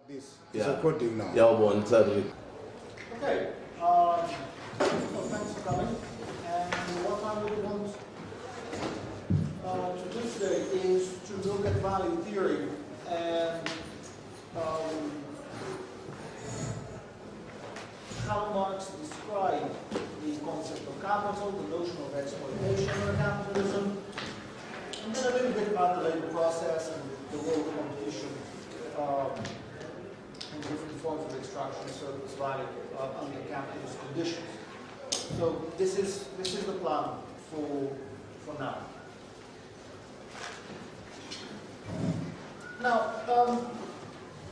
This is recording now. Yeah, one certainly. Okay. Well, thanks for coming. And what I would want to do today is to look at value theory and how Marx described the concept of capital, the notion of exploitation of capitalism, and then a little bit about the labor process and the role of competition in different forms of extraction and surplus value under capitalist conditions. So this is the plan for now. Now,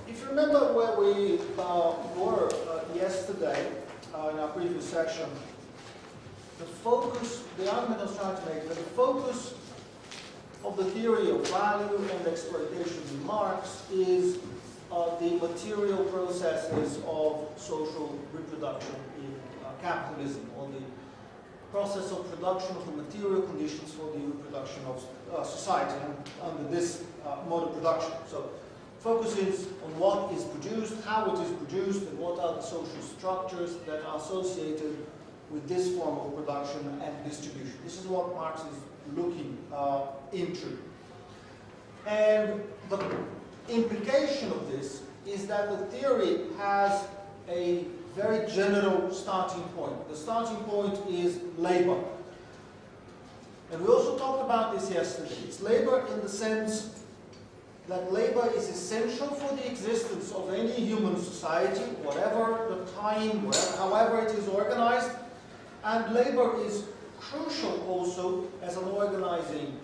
if you remember where we were yesterday in our previous section, the argument I was trying to make is that the focus of the theory of value and exploitation in Marx is the material processes of social reproduction in capitalism, or the process of production of the material conditions for the reproduction of society under this mode of production. So focus is on what is produced, how it is produced, and what are the social structures that are associated with this form of production and distribution. This is what Marx is looking into. And the implication of this is that the theory has a very general starting point. The starting point is labor. And we also talked about this yesterday. It's labor in the sense that labor is essential for the existence of any human society, whatever the time, however it is organized. And labor is crucial also as an organizing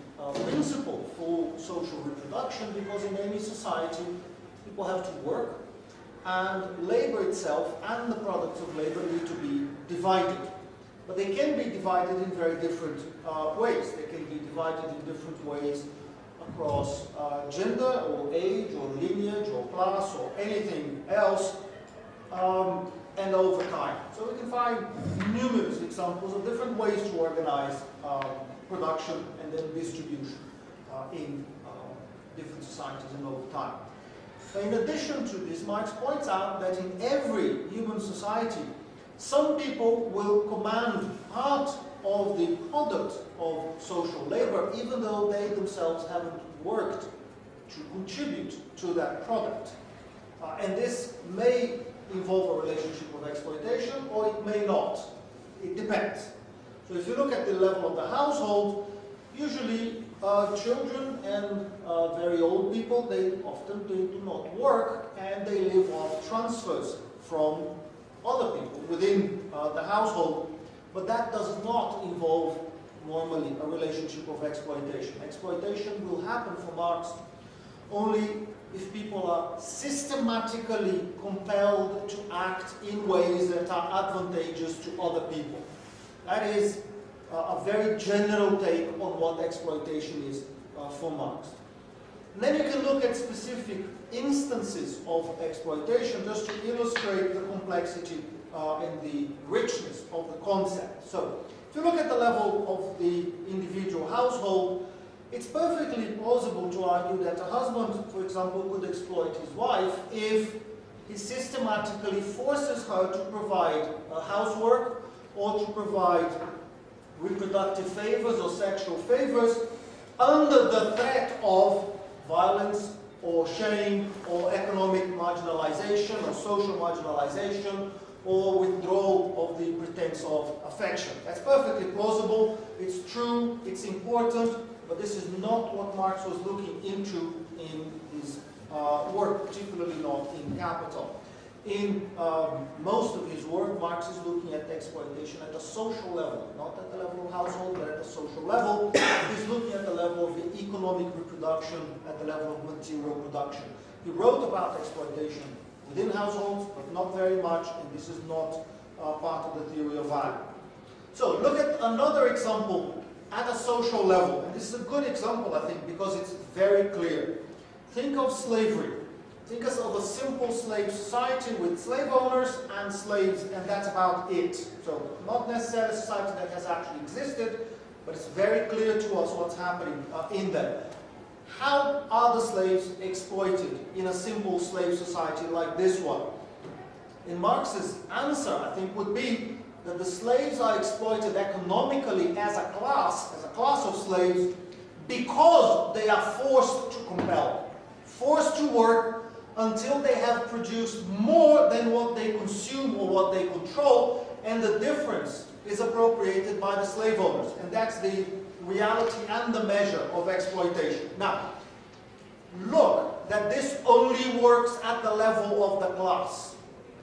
principle for social reproduction, because in any society people have to work, and labor itself and the products of labor need to be divided. But they can be divided in very different ways. They can be divided in different ways across gender or age or lineage or class or anything else, and over time. So we can find numerous examples of different ways to organize production and then distribution in different societies and over time. But in addition to this, Marx points out that in every human society, some people will command part of the product of social labor, even though they themselves haven't worked to contribute to that product. And this may involve a relationship of exploitation, or it may not. It depends. So if you look at the level of the household, usually children and very old people, they do not work, and they live off transfers from other people within the household. But that does not involve normally a relationship of exploitation. Exploitation will happen for Marx only if people are systematically compelled to act in ways that are advantageous to other people. That is a very general take on what exploitation is for Marx. And then you can look at specific instances of exploitation just to illustrate the complexity and the richness of the concept. So, if you look at the level of the individual household, it's perfectly plausible to argue that a husband, for example, could exploit his wife if he systematically forces her to provide housework or to provide reproductive favors or sexual favors under the threat of violence or shame or economic marginalization or social marginalization or withdrawal of the pretense of affection. That's perfectly plausible, it's true, it's important, but this is not what Marx was looking into in his work, particularly not in Capital. In most of his work, Marx is looking at exploitation at a social level, not at the level of household, but at a social level. He's looking at the level of the economic reproduction, at the level of material production. He wrote about exploitation within households, but not very much, and this is not part of the theory of value. So look at another example at a social level, and this is a good example, I think, because it's very clear. Think of slavery. Think of a simple slave society with slave owners and slaves, and that's about it. So not necessarily a society that has actually existed, but it's very clear to us what's happening in there. how are the slaves exploited in a simple slave society like this one? And Marx's answer, I think, would be that the slaves are exploited economically as a class of slaves, because they are forced to compel, forced to work until they have produced more than what they consume or what they control, and the difference is appropriated by the slave owners. And that's the reality and the measure of exploitation. Now, look that this only works at the level of the class.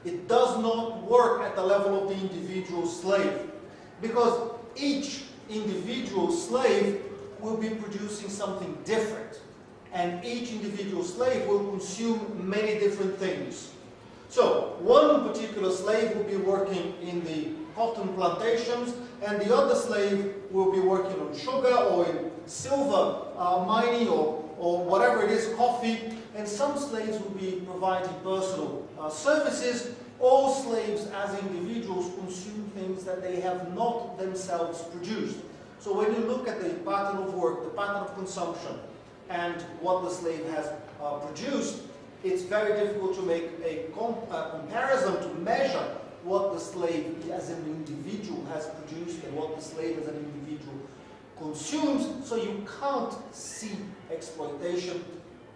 It does not work at the level of the individual slave, because each individual slave will be producing something different, and each individual slave will consume many different things. So one particular slave will be working in the cotton plantations, and the other slave will be working on sugar or in silver mining or whatever it is, coffee, and some slaves will be providing personal services. All slaves as individuals consume things that they have not themselves produced. So when you look at the pattern of work, the pattern of consumption, and what the slave has produced, it's very difficult to make a comparison, to measure what the slave as an individual has produced and what the slave as an individual consumes. So you can't see exploitation,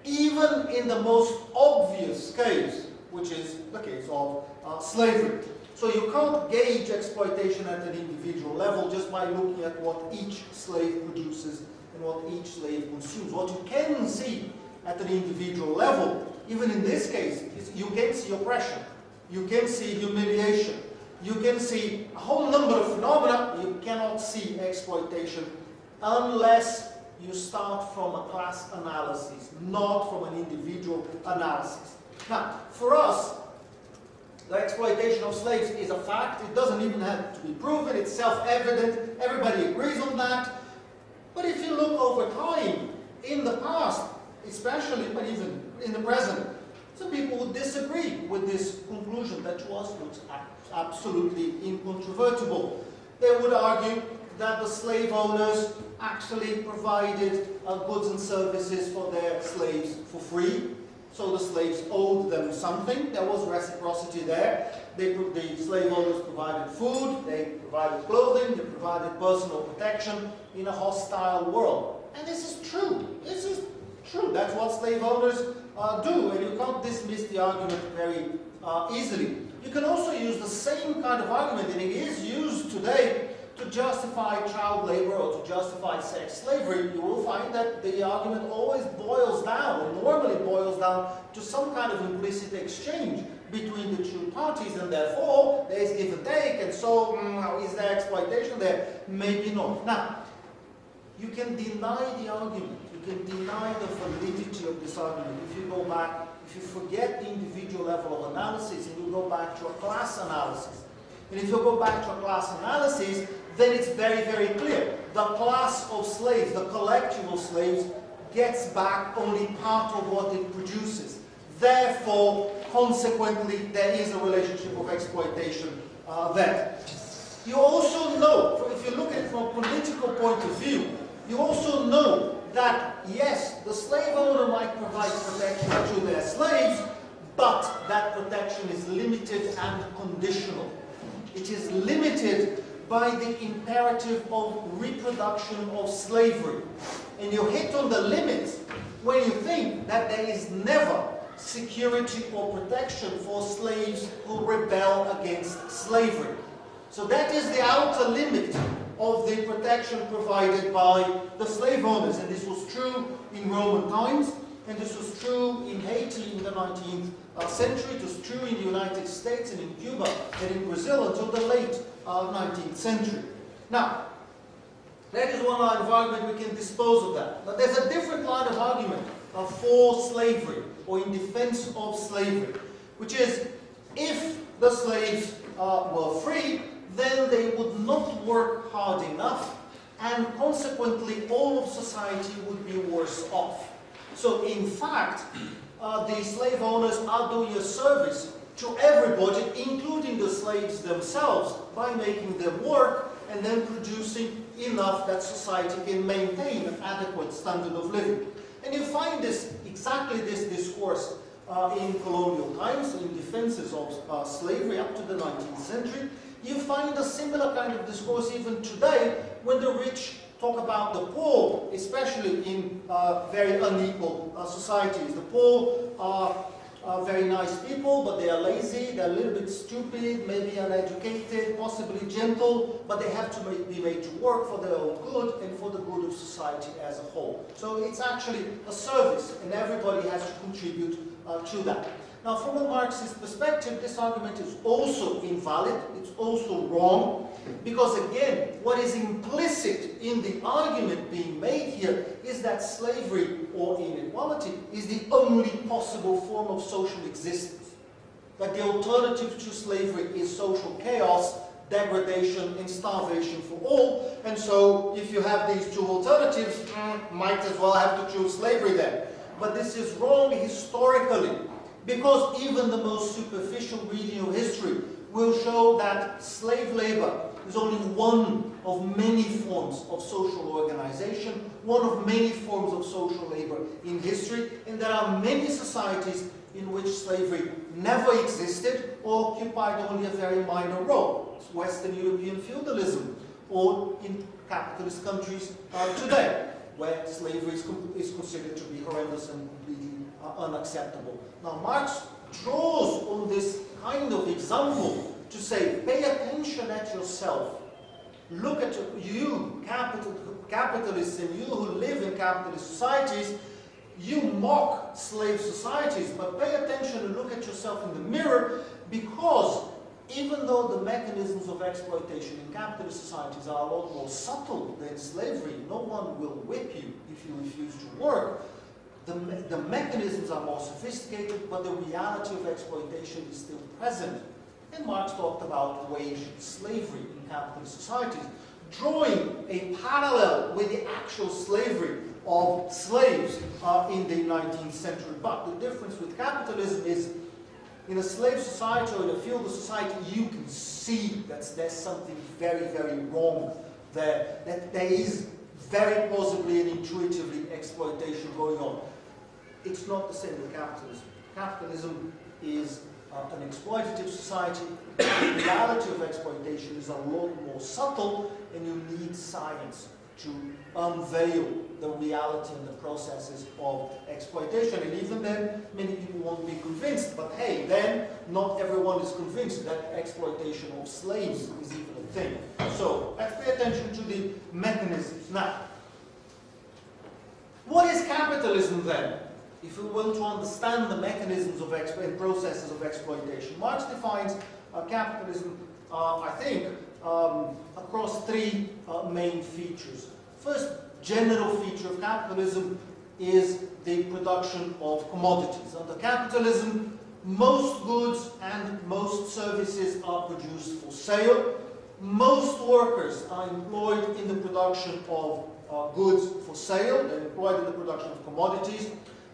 even in the most obvious case, which is the case of slavery. So you can't gauge exploitation at an individual level just by looking at what each slave produces and what each slave consumes. What you can see at an individual level, even in this case, is you can see oppression, you can see humiliation, you can see a whole number of phenomena. You cannot see exploitation unless you start from a class analysis, not from an individual analysis. Now, for us, the exploitation of slaves is a fact. It doesn't even have to be proven. It's self-evident. Everybody agrees on that. But if you look over time, in the past, especially, but even in the present, some people would disagree with this conclusion that was absolutely incontrovertible. They would argue that the slave owners actually provided goods and services for their slaves for free. So the slaves owed them something. There was reciprocity there. The slave owners provided food, they provided clothing, they provided personal protection in a hostile world. And this is true. This is true. That's what slave owners do, and you can't dismiss the argument very easily. You can also use the same kind of argument, and it is used today, to justify child labor or to justify sex slavery. You will find that the argument always boils down, or normally boils down, to some kind of implicit exchange between the two parties, and therefore there is give and take, and so is there exploitation there? Maybe not. Now, you can deny the argument, you can deny the validity of this argument if you go back, if you forget the individual level of analysis and you go back to a class analysis. And if you go back to a class analysis, then it's very, very clear. The class of slaves, the collective of slaves, gets back only part of what it produces. Therefore, consequently, there is a relationship of exploitation there. You also know, if you look at it from a political point of view, you also know that, yes, the slave owner might provide protection to their slaves, but that protection is limited and conditional. It is limited by the imperative of reproduction of slavery. And you hit on the limit when you think that there is never security or protection for slaves who rebel against slavery. So that is the outer limit of the protection provided by the slave owners. And this was true in Roman times, and this was true in Haiti in the 19th century. It was true in the United States and in Cuba and in Brazil until the late 19th century. Now, that is one line of argument. We can dispose of that. But there's a different line of argument for slavery, or in defense of slavery, which is, if the slaves were free, then they would not work hard enough, and consequently all of society would be worse off. So in fact, the slave owners are doing a service to everybody, including the slaves themselves, by making them work and then producing enough that society can maintain an adequate standard of living. And you find this, exactly this discourse in colonial times, in defenses of slavery up to the 19th century. You find a similar kind of discourse even today when the rich talk about the poor, especially in very unequal societies. The poor are very nice people, but they are lazy, they're a little bit stupid, maybe uneducated, possibly gentle, but they have to be made to work for their own good and for the good of society as a whole. So it's actually a service, and everybody has to contribute to that. Now, from a Marxist perspective, this argument is also invalid, it's also wrong, because again, what is implicit in the argument being made here is that slavery or inequality is the only possible form of social existence. That the alternative to slavery is social chaos, degradation, and starvation for all, and so if you have these two alternatives, might as well have to choose slavery then. But this is wrong historically, because even the most superficial reading of history will show that slave labor is only one of many forms of social organization, one of many forms of social labor in history, and there are many societies in which slavery never existed or occupied only a very minor role. It's Western European feudalism, or in capitalist countries today, where slavery is considered to be horrendous and completely unacceptable. Now, Marx draws on this kind of example to say, pay attention at yourself. Look at you, capitalists, and you who live in capitalist societies. You mock slave societies, but pay attention and look at yourself in the mirror, because even though the mechanisms of exploitation in capitalist societies are a lot more subtle than slavery, no one will whip you if you refuse to work. The mechanisms are more sophisticated, but the reality of exploitation is still present. And Marx talked about wage slavery in capitalist societies, drawing a parallel with the actual slavery of slaves in the 19th century. But the difference with capitalism is, in a slave society or in a feudal society, you can see that there's something very, very wrong there, that there is very plausibly and intuitively exploitation going on. It's not the same with capitalism. Capitalism is an exploitative society. The reality of exploitation is a lot more subtle, and you need science to unveil the reality and the processes of exploitation. And even then, many people won't be convinced. But hey, then, not everyone is convinced that exploitation of slaves is even a thing. So, let's pay attention to the mechanisms. Now, what is capitalism then? If we want to understand the mechanisms of and processes of exploitation, Marx defines capitalism, I think, across three main features. First general feature of capitalism is the production of commodities. Under capitalism, most goods and most services are produced for sale. Most workers are employed in the production of goods for sale. They're employed in the production of commodities.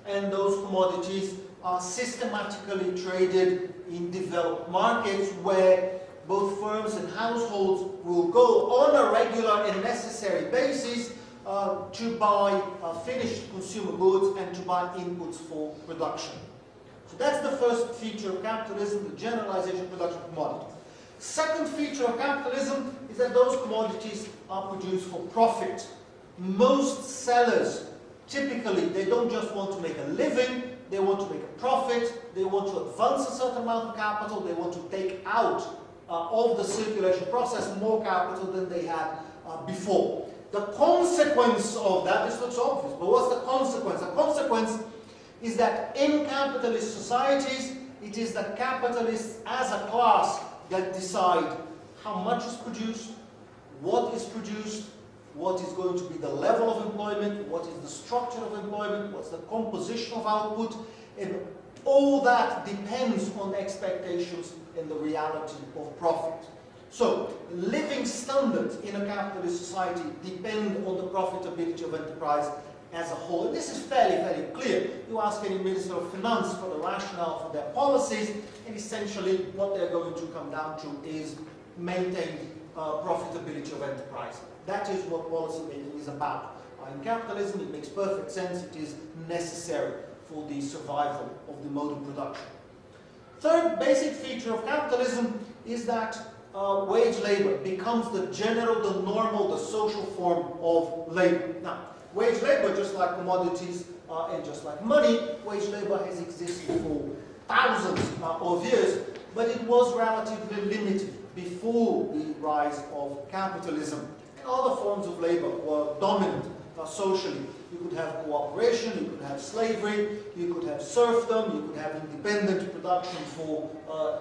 And those commodities are systematically traded in developed markets where both firms and households will go on a regular and necessary basis to buy finished consumer goods and to buy inputs for production. So that's the first feature of capitalism, the generalization of production of commodities. Second feature of capitalism is that those commodities are produced for profit. Most sellers, typically, they don't just want to make a living, they want to make a profit, they want to advance a certain amount of capital, they want to take out of the circulation process more capital than they had before. The consequence of that, this looks obvious, but what's the consequence? The consequence is that in capitalist societies, it is the capitalists as a class that decide how much is produced, what is produced, what is going to be the level of employment, what is the structure of employment, what's the composition of output, and all that depends on expectations and the reality of profit. So, living standards in a capitalist society depend on the profitability of enterprise as a whole. And this is fairly clear. You ask any Minister of Finance for the rationale for their policies, and essentially what they're going to come down to is maintain profitability of enterprise. That is what policy making is about. In capitalism, it makes perfect sense. It is necessary for the survival of the mode of production. Third basic feature of capitalism is that wage labor becomes the general, the normal, the social form of labor. Now, wage labor, just like commodities and just like money, wage labor has existed for thousands of years, but it was relatively limited before the rise of capitalism. And other forms of labor were dominant socially. You could have cooperation, you could have slavery, you could have serfdom, you could have independent production for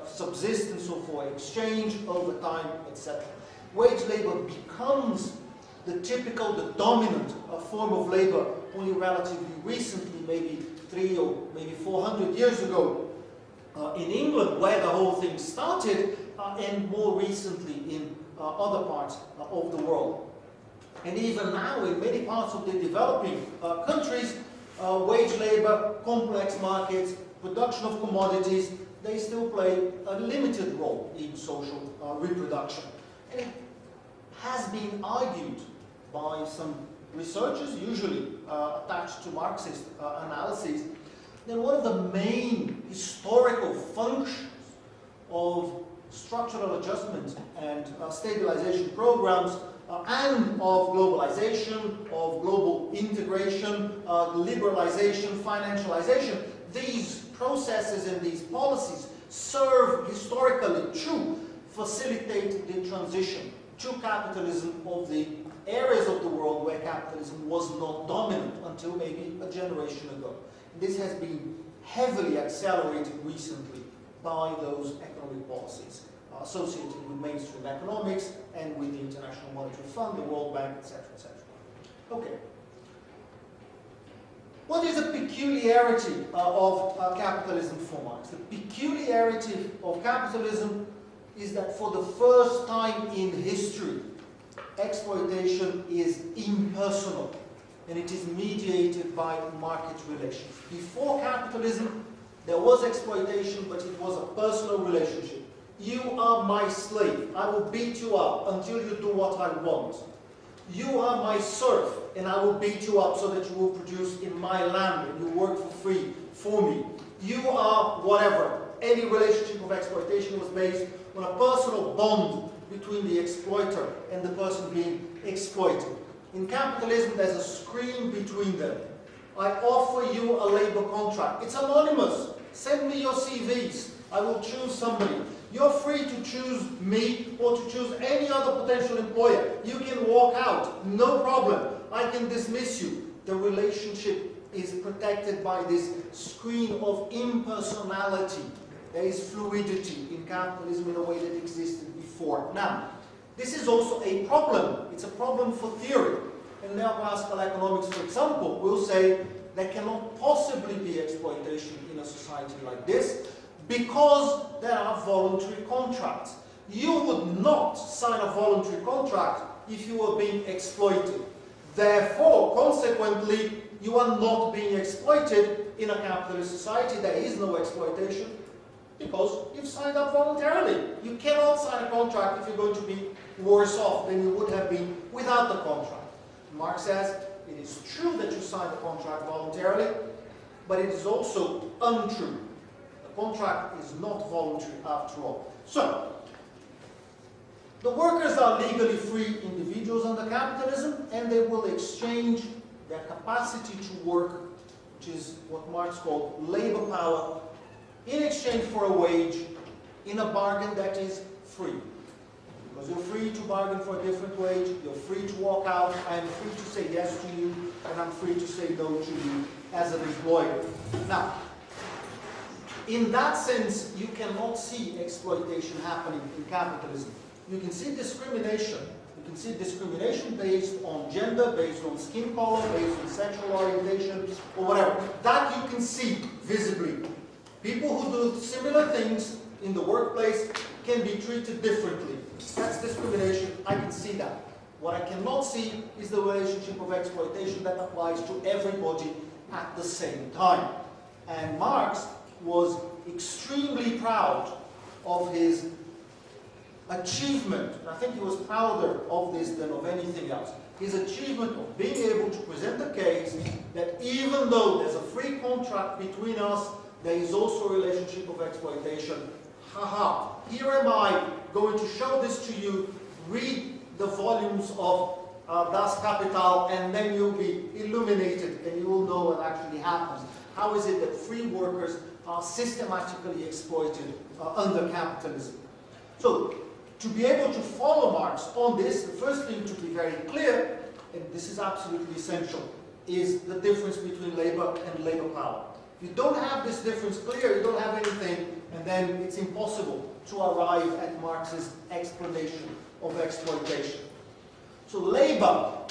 subsistence or for exchange over time, etc. Wage labor becomes the typical, the dominant form of labor only relatively recently, maybe 300 or maybe 400 years ago in England, where the whole thing started, and more recently in other parts of the world. And even now, in many parts of the developing countries, wage labor, complex markets, production of commodities, they still play a limited role in social reproduction. And it has been argued by some researchers, usually attached to Marxist analyses, that one of the main historical functions of structural adjustment and stabilization programs and of globalization, of global integration, liberalization, financialization, these processes and these policies serve historically to facilitate the transition to capitalism of the areas of the world where capitalism was not dominant until maybe a generation ago. This has been heavily accelerated recently by those economic policies associated with mainstream economics and with the International Monetary Fund, the World Bank, etc., etc. Okay. What is the peculiarity of capitalism for Marx? The peculiarity of capitalism is that for the first time in history, exploitation is impersonal and it is mediated by market relations. Before capitalism, there was exploitation, but it was a personal relationship. You are my slave. I will beat you up until you do what I want. You are my serf, and I will beat you up so that you will produce in my land and you work for free for me. You are whatever. Any relationship of exploitation was based on a personal bond between the exploiter and the person being exploited. In capitalism, there's a screen between them. I offer you a labor contract. It's anonymous. Send me your CVs. I will choose somebody. You're free to choose me or to choose any other potential employer. You can walk out, no problem. I can dismiss you. The relationship is protected by this screen of impersonality. There is fluidity in capitalism in a way that existed before. Now, this is also a problem. It's a problem for theory. And neoclassical economics, for example, will say there cannot possibly be exploitation in a society like this, because there are voluntary contracts. You would not sign a voluntary contract if you were being exploited. Therefore, consequently, you are not being exploited in a capitalist society. There is no exploitation because you've signed up voluntarily. You cannot sign a contract if you're going to be worse off than you would have been without the contract. Marx says it is true that you signed the contract voluntarily, but it is also untrue. Contract is not voluntary after all. So, the workers are legally free individuals under capitalism, and they will exchange their capacity to work, which is what Marx called labor power, in exchange for a wage in a bargain that is free. Because you're free to bargain for a different wage, you're free to walk out, I am free to say yes to you, and I'm free to say no to you as an employer. Now, in that sense, you cannot see exploitation happening in capitalism. You can see discrimination. You can see discrimination based on gender, based on skin color, based on sexual orientation, or whatever. That you can see visibly. People who do similar things in the workplace can be treated differently. That's discrimination. I can see that. What I cannot see is the relationship of exploitation that applies to everybody at the same time. And Marx was extremely proud of his achievement, and I think he was prouder of this than of anything else, his achievement of being able to present a case that even though there's a free contract between us, there is also a relationship of exploitation. Haha, here am I going to show this to you, read the volumes of Das Kapital, and then you'll be illuminated and you will know what actually happens. How is it that free workers are systematically exploited under capitalism? So, to be able to follow Marx on this, the first thing to be very clear, and this is absolutely essential, is the difference between labor and labor power. If you don't have this difference clear, you don't have anything, and then it's impossible to arrive at Marx's explanation of exploitation. So labor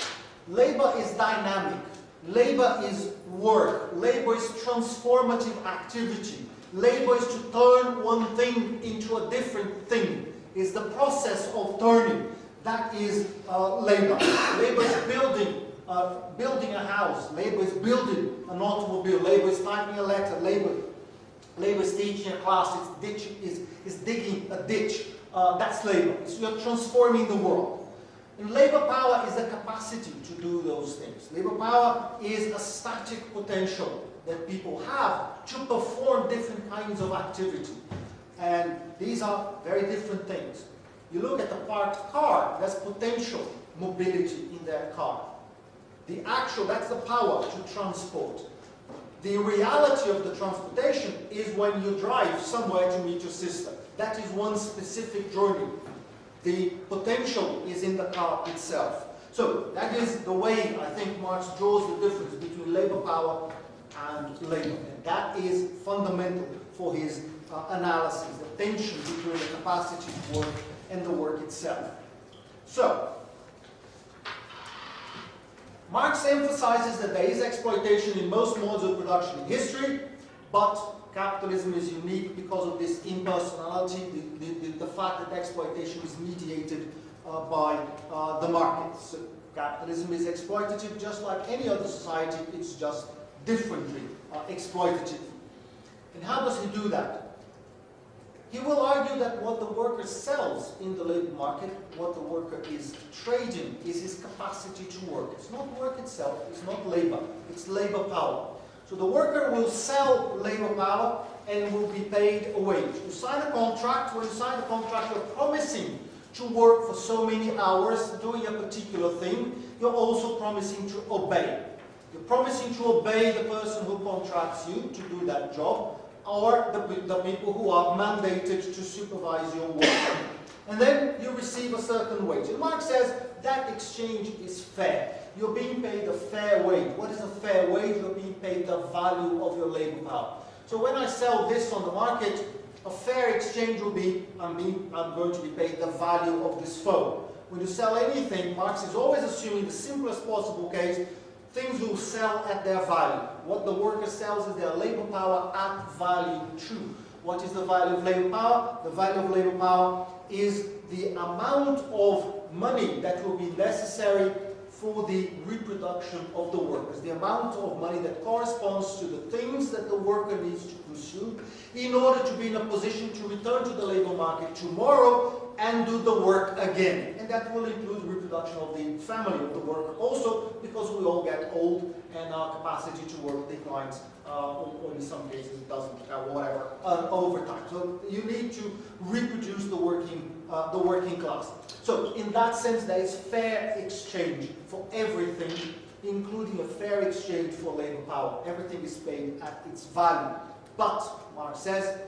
is dynamic. Labor is work. Labor is transformative activity. Labor is to turn one thing into a different thing. It's the process of turning. That is labor. Labor is building a house. Labor is building an automobile. Labor is typing a letter. Labor is teaching a class. It's digging a ditch. That's labor. So you're transforming the world. And labor power is the capacity to do those things. Labor power is a static potential that people have to perform different kinds of activity. And these are very different things. You look at a parked car, there's potential mobility in that car. That's the power to transport. The reality of the transportation is when you drive somewhere to meet your sister. That is one specific journey. The potential is in the car itself. So that is the way I think Marx draws the difference between labor power and labor. And that is fundamental for his analysis, the tension between the capacity to work and the work itself. So, Marx emphasizes that there is exploitation in most modes of production in history, but capitalism is unique because of this impersonality, the fact that exploitation is mediated by the market. So capitalism is exploitative just like any other society, it's just differently exploitative. And how does he do that? He will argue that what the worker sells in the labor market, what the worker is trading, is his capacity to work. It's not work itself, it's not labor, it's labor power. So the worker will sell labor power and will be paid a wage. You sign a contract, when you sign a contract you're promising to work for so many hours doing a particular thing, you're also promising to obey. You're promising to obey the person who contracts you to do that job, or the people who are mandated to supervise your work. And then you receive a certain wage. And Marx says that exchange is fair. You're being paid a fair wage. What is a fair wage? You're being paid the value of your labor power. So when I sell this on the market, a fair exchange will be, I'm going to be paid the value of this phone. When you sell anything, Marx is always assuming the simplest possible case, things will sell at their value. What the worker sells is their labor power at value too. What is the value of labor power? The value of labor power is the amount of money that will be necessary for the reproduction of the workers. The amount of money that corresponds to the things that the worker needs to pursue in order to be in a position to return to the labor market tomorrow and do the work again. And that will include reproduction of the family of the worker also, because we all get old and our capacity to work declines, or in some cases it doesn't, whatever, over time. So you need to reproduce the working class. So in that sense there is fair exchange for everything, including a fair exchange for labor power. Everything is paid at its value. But, Marx says,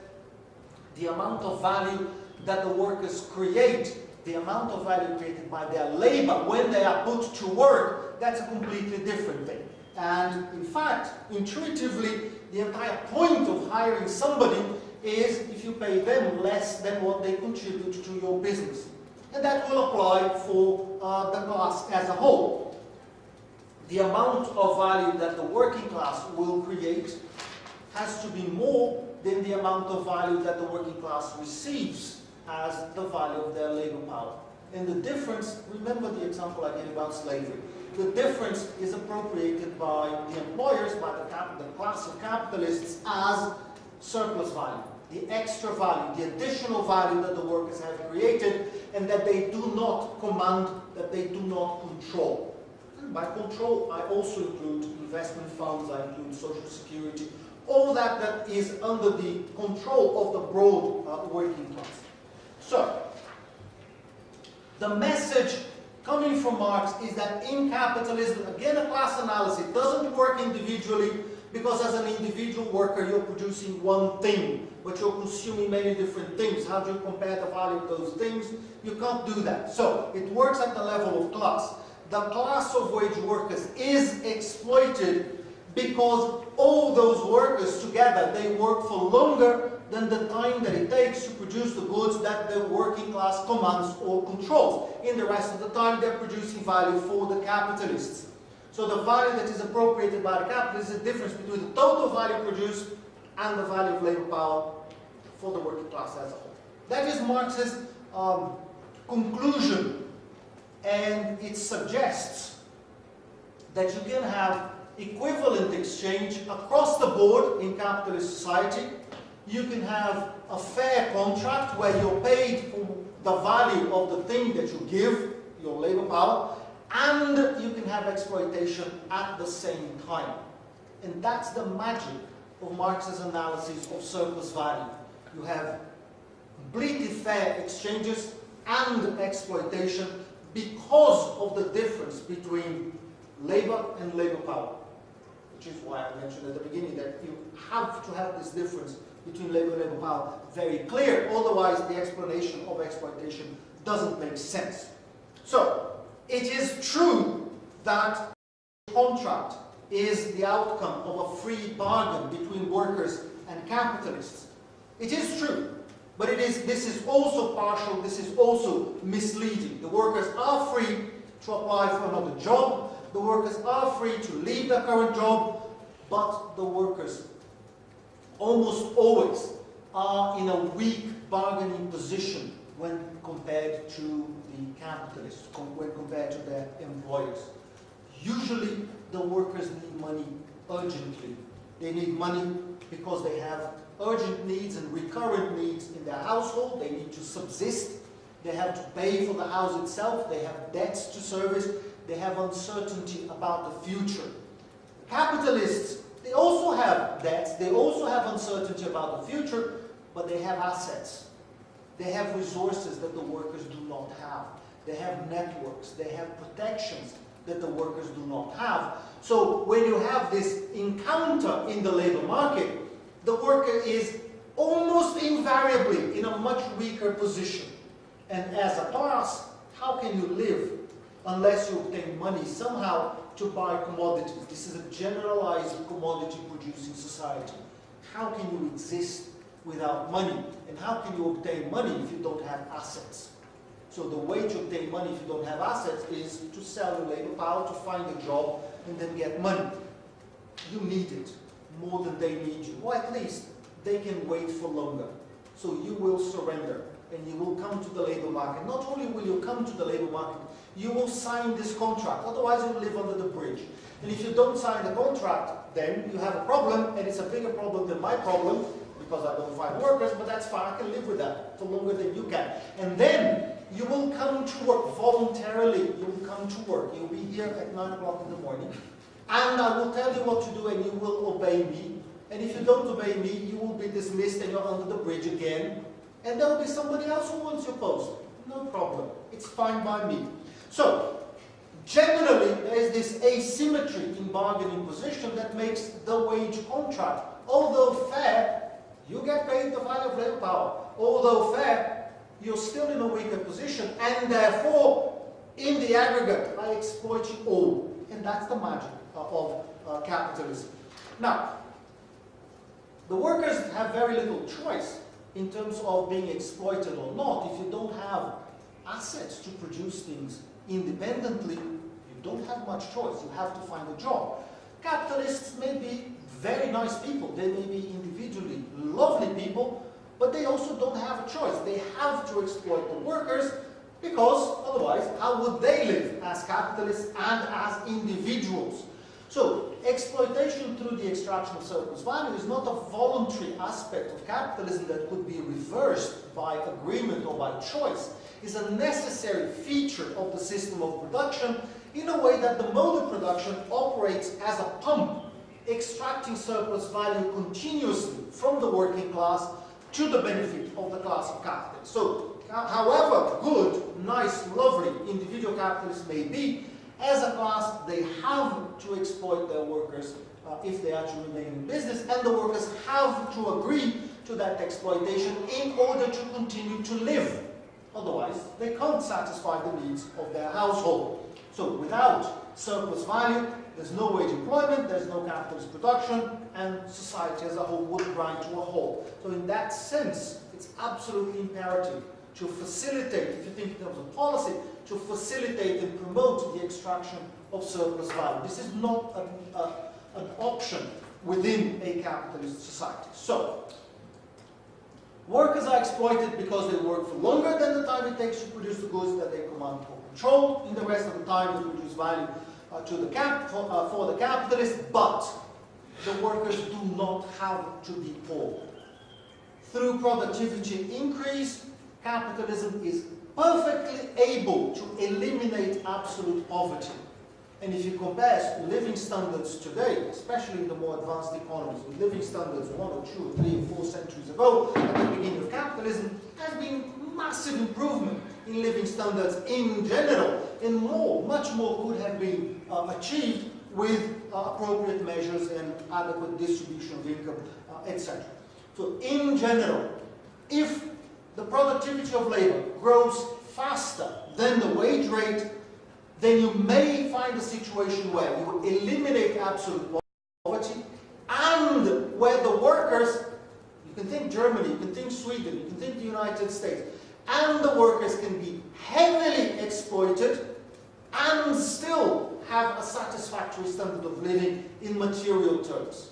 the amount of value that the workers create, the amount of value created by their labor when they are put to work, that's a completely different thing. And in fact, intuitively, the entire point of hiring somebody is if you pay them less than what they contribute to your business. And that will apply for the class as a whole. The amount of value that the working class will create has to be more than the amount of value that the working class receives as the value of their labor power. And the difference, remember the example I gave about slavery, the difference is appropriated by the employers, by the class of capitalists as surplus value. the extra value, the additional value that the workers have created, and that they do not command, that they do not control. And by control, I also include investment funds, I include social security, all that is under the control of the broad working class. So, the message coming from Marx is that in capitalism, again a class analysis, doesn't work individually, because as an individual worker you're producing one thing, but you're consuming many different things. How do you compare the value of those things? You can't do that. So, it works at the level of class. The class of wage workers is exploited because all those workers together, they work for longer than the time that it takes to produce the goods that the working class commands or controls. In the rest of the time, they're producing value for the capitalists. So the value that is appropriated by the capitalists is the difference between the total value produced and the value of labor power for the working class as a whole. That is Marx's conclusion, and it suggests that you can have equivalent exchange across the board in capitalist society. You can have a fair contract where you're paid for the value of the thing that you give, your labor power, and you can have exploitation at the same time. And that's the magic of Marx's analysis of surplus value. You have completely fair exchanges and exploitation because of the difference between labor and labor power. Which is why I mentioned at the beginning that you have to have this difference between labor and labor power very clear, otherwise the explanation of exploitation doesn't make sense. So, it is true that contract is the outcome of a free bargain between workers and capitalists. It is true, but this is also partial, this is also misleading. The workers are free to apply for another job, the workers are free to leave their current job, but the workers almost always are in a weak bargaining position when compared to the capitalists, when compared to their employers. Usually, the workers need money urgently. They need money because they have urgent needs and recurrent needs in their household. They need to subsist. They have to pay for the house itself. They have debts to service. They have uncertainty about the future. Capitalists, they also have debts. They also have uncertainty about the future, but they have assets. They have resources that the workers do not have. They have networks. They have protections that the workers do not have. So when you have this encounter in the labor market, the worker is almost invariably in a much weaker position. And as a class, how can you live unless you obtain money somehow to buy commodities? This is a generalized commodity-producing society. How can you exist without money? And how can you obtain money if you don't have assets? So the way to obtain money if you don't have assets is to sell your labor power, to find a job, and then get money. You need it more than they need you. Or at least they can wait for longer. So you will surrender and you will come to the labor market. Not only will you come to the labor market, you will sign this contract. Otherwise you will live under the bridge. And if you don't sign the contract, then you have a problem, and it's a bigger problem than my problem, because I don't find workers, but that's fine, I can live with that for longer than you can. And then you will come to work voluntarily. You will come to work. You'll be here at 9 o'clock in the morning, and I will tell you what to do, and you will obey me. And if you don't obey me, you will be dismissed and you're under the bridge again. And there will be somebody else who wants your post. No problem. It's fine by me. So, generally, there is this asymmetry in bargaining position that makes the wage contract, although fair, you get paid the value of labor power. Although fair, you're still in a weaker position, and therefore, in the aggregate, I exploit you all. And that's the magic of capitalism. Now, the workers have very little choice in terms of being exploited or not. If you don't have assets to produce things independently, you don't have much choice. You have to find a job. Capitalists may be very nice people. They may be individually lovely people, but they also don't have a choice. They have to exploit the workers, because otherwise, how would they live as capitalists and as individuals? So, exploitation through the extraction of surplus value is not a voluntary aspect of capitalism that could be reversed by agreement or by choice. It's a necessary feature of the system of production in a way that the mode of production operates as a pump, extracting surplus value continuously from the working class to the benefit of the class of capitalists. So, however good, nice, lovely individual capitalists may be, as a class, they have to exploit their workers if they are to remain in business, and the workers have to agree to that exploitation in order to continue to live. Otherwise, they can't satisfy the needs of their household. So without surplus value, there's no wage employment, there's no capitalist production, and society as a whole would grind to a halt. So in that sense, it's absolutely imperative to facilitate, if you think in terms of policy, to facilitate and promote the extraction of surplus value. This is not an option within a capitalist society. So, workers are exploited because they work for longer than the time it takes to produce the goods that they command or control. In the rest of the time, they produce value for the capitalist, but the workers do not have to be poor. Through productivity increase, capitalism is perfectly able to eliminate absolute poverty. And if you compare living standards today, especially in the more advanced economies, with living standards 1 or 2 or 3 or 4 centuries ago, at the beginning of capitalism, there has been massive improvement in living standards in general, and much more could have been achieved with appropriate measures and adequate distribution of income, etc. So in general, if the productivity of labor grows faster than the wage rate, then you may find a situation where you eliminate absolute poverty, and where the workers, you can think Germany, you can think Sweden, you can think the United States, and the workers can be heavily exploited and still have a satisfactory standard of living in material terms.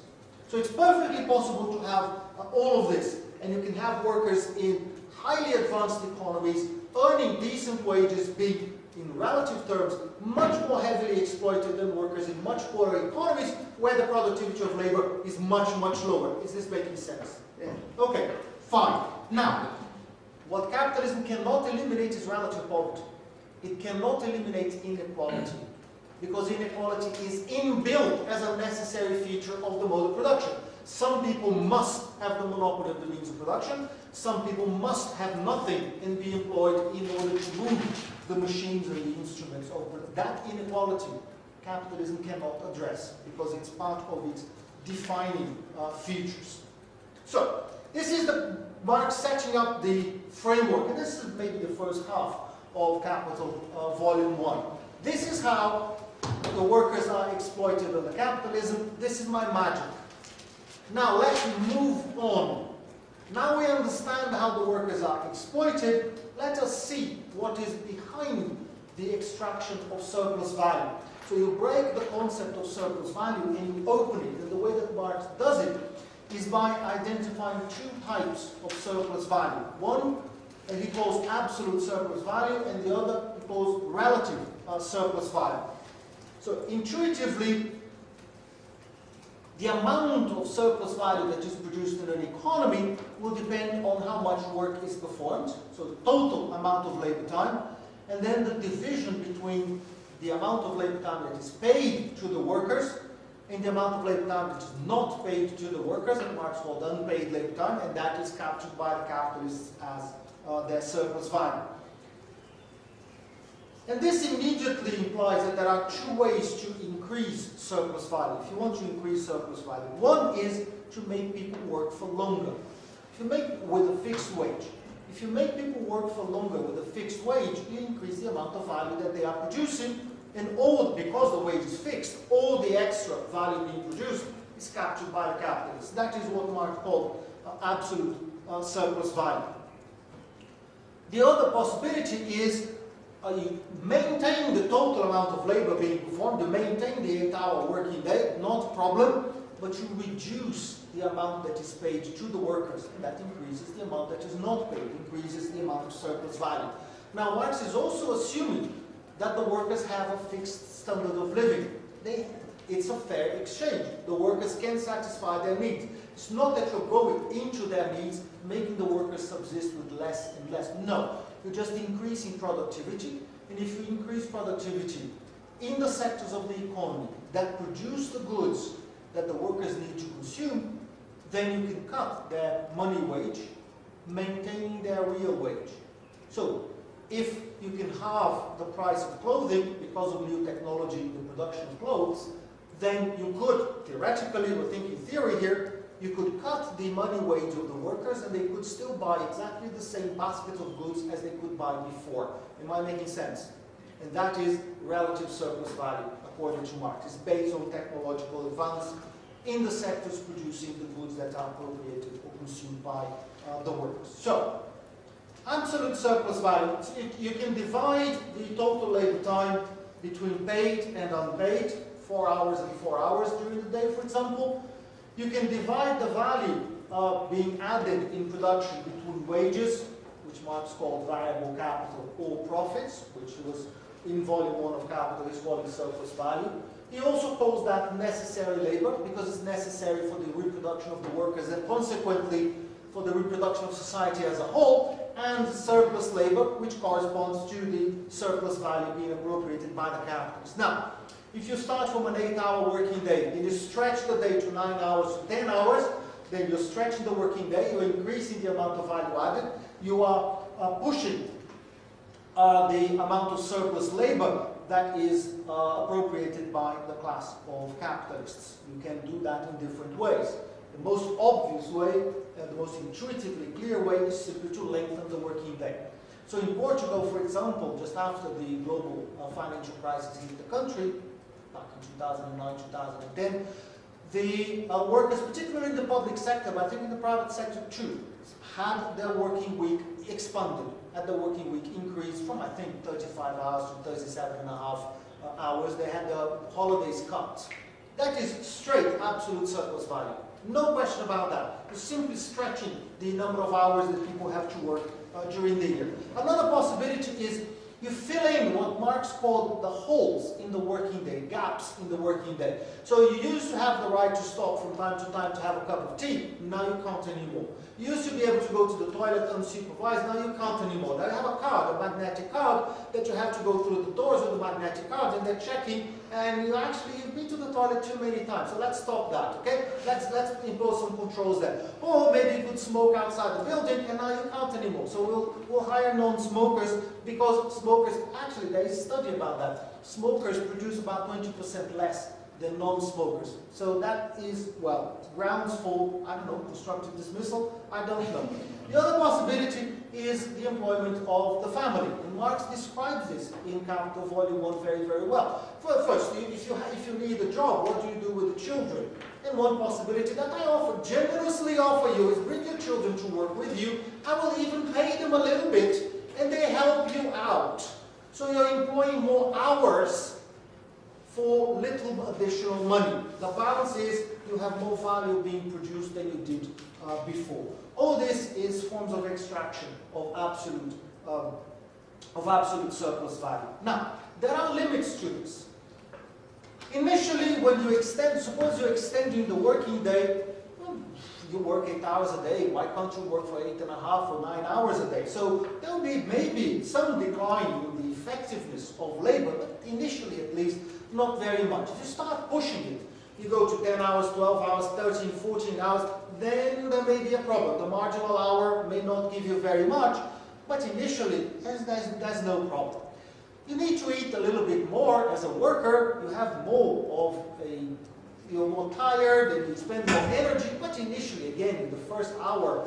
So it's perfectly possible to have all of this, and you can have workers in highly advanced economies earning decent wages, being in relative terms much more heavily exploited than workers in much poorer economies where the productivity of labor is much, much lower. Is this making sense? Yeah. Okay, fine. Now, what capitalism cannot eliminate is relative poverty. It cannot eliminate inequality, because inequality is inbuilt as a necessary feature of the mode of production. Some people must have the monopoly of the means of production. Some people must have nothing and be employed in order to move the machines and the instruments of production. That inequality, capitalism cannot address, because it's part of its defining features. So, this is Marx setting up the framework, and this is maybe the first half of Capital, Volume 1. This is how the workers are exploited under capitalism. This is my magic. Now let's move on. Now we understand how the workers are exploited. Let us see what is behind the extraction of surplus value. So you break the concept of surplus value and you open it. And the way that Marx does it is by identifying two types of surplus value. One he calls absolute surplus value, and the other he calls relative surplus value. So intuitively, the amount of surplus value that is produced in an economy will depend on how much work is performed, so the total amount of labor time, and then the division between the amount of labor time that is paid to the workers and the amount of labor time that is not paid to the workers, and Marx called unpaid labor time, and that is captured by the capitalists as their surplus value. And this immediately implies that there are two ways to increase surplus value. If you want to increase surplus value, one is to make people work for longer. If you make with a fixed wage, if you make people work for longer with a fixed wage, you increase the amount of value that they are producing, and all, because the wage is fixed, all the extra value being produced is captured by the capitalists. That is what Marx called absolute surplus value. The other possibility is you maintain the total amount of labor being performed, you maintain the 8-hour working day, not a problem, but you reduce the amount that is paid to the workers, and that increases the amount that is not paid, increases the amount of surplus value. Now, Marx is also assuming that the workers have a fixed standard of living. It's a fair exchange. The workers can satisfy their needs. It's not that you're going into their needs, making the workers subsist with less and less. No, you're just increasing productivity. And if you increase productivity in the sectors of the economy that produce the goods that the workers need to consume, then you can cut their money wage, maintaining their real wage. So, if you can halve the price of clothing because of new technology in the production of clothes, then you could, theoretically, we're thinking theory here, you could cut the money wage of the workers and they could still buy exactly the same basket of goods as they could buy before. Am I making sense? And that is relative surplus value, according to Marx. It's based on technological advance in the sectors producing the goods that are appropriated or consumed by the workers. So, absolute surplus value, you can divide the total labor time between paid and unpaid, 4 hours and 4 hours during the day, for example. You can divide the value being added in production between wages, which Marx called variable capital, or profits, which was in volume 1 of Capital, he's calling surplus value. He also calls that necessary labor, because it's necessary for the reproduction of the workers and consequently for the reproduction of society as a whole, and surplus labor, which corresponds to the surplus value being appropriated by the capitalists. Now, if you start from an 8-hour working day and you stretch the day to 9 hours to 10 hours, then you're stretching the working day, you're increasing the amount of value added, you are pushing the amount of surplus labor that is appropriated by the class of capitalists. You can do that in different ways. The most obvious way, and the most intuitively clear way, is simply to lengthen the working day. So in Portugal, for example, just after the global financial crisis hit the country, back in 2009, 2010, the workers, particularly in the public sector, but I think in the private sector too, had their working week expanded, had the working week increased from, I think, 35 hours to 37.5 hours. They had the holidays cut. That is straight absolute surplus value. No question about that. You're simply stretching the number of hours that people have to work during the year. Another possibility is you fill in what Marx called the holes in the working day, gaps in the working day. So you used to have the right to stop from time to time to have a cup of tea, now you can't anymore. You used to be able to go to the toilet unsupervised, now you can't anymore. Now you have a card, a magnetic card, that you have to go through the doors with the magnetic cards and they're checking, and you've been to the toilet too many times, so let's stop that, okay? Let's impose some controls there. Or maybe you could smoke outside the building and now you can't anymore. So we'll hire non-smokers, because smokers, actually there is a study about that. Smokers produce about 20% less than non-smokers. So that is, well, grounds for, I don't know, constructive dismissal, I don't know. The other possibility is the employment of the family. And Marx describes this in Capital Volume 1 very, very well. First, if you need a job, what do you do with the children? And one possibility that I generously offer you is bring your children to work with you. I will even pay them a little bit, and they help you out. So you're employing more hours for little additional money. The balance is you have more value being produced than you did before. All this is forms of extraction of absolute surplus value. Now, there are limits to this. Initially, when you extend, suppose you're extending the working day, you work 8 hours a day, why can't you work for 8.5 or 9 hours a day? So there will be maybe some decline in the effectiveness of labor, but initially at least, not very much. If you start pushing it, you go to 10 hours, 12 hours, 13, 14 hours, then there may be a problem. The marginal hour may not give you very much, but initially, there's no problem. You need to eat a little bit more as a worker, you have you're more tired and you spend more energy, but initially, again, in the first hour,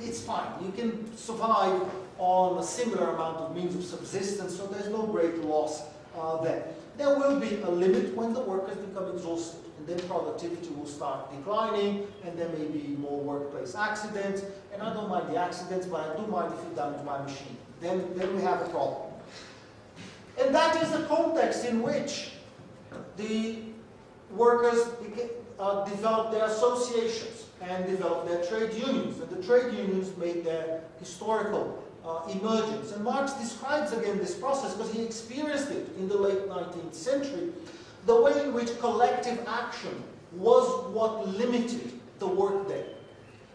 it's fine. You can survive on a similar amount of means of subsistence, so there's no great loss there. There will be a limit when the workers become exhausted, and then productivity will start declining, and there may be more workplace accidents, and I don't mind the accidents, but I do mind if you damage my machine. Then we have a problem. And that is the context in which the workers develop their associations and develop their trade unions. And the trade unions made their historical emergence. And Marx describes again this process because he experienced it in the late 19th century the way in which collective action was what limited the workday.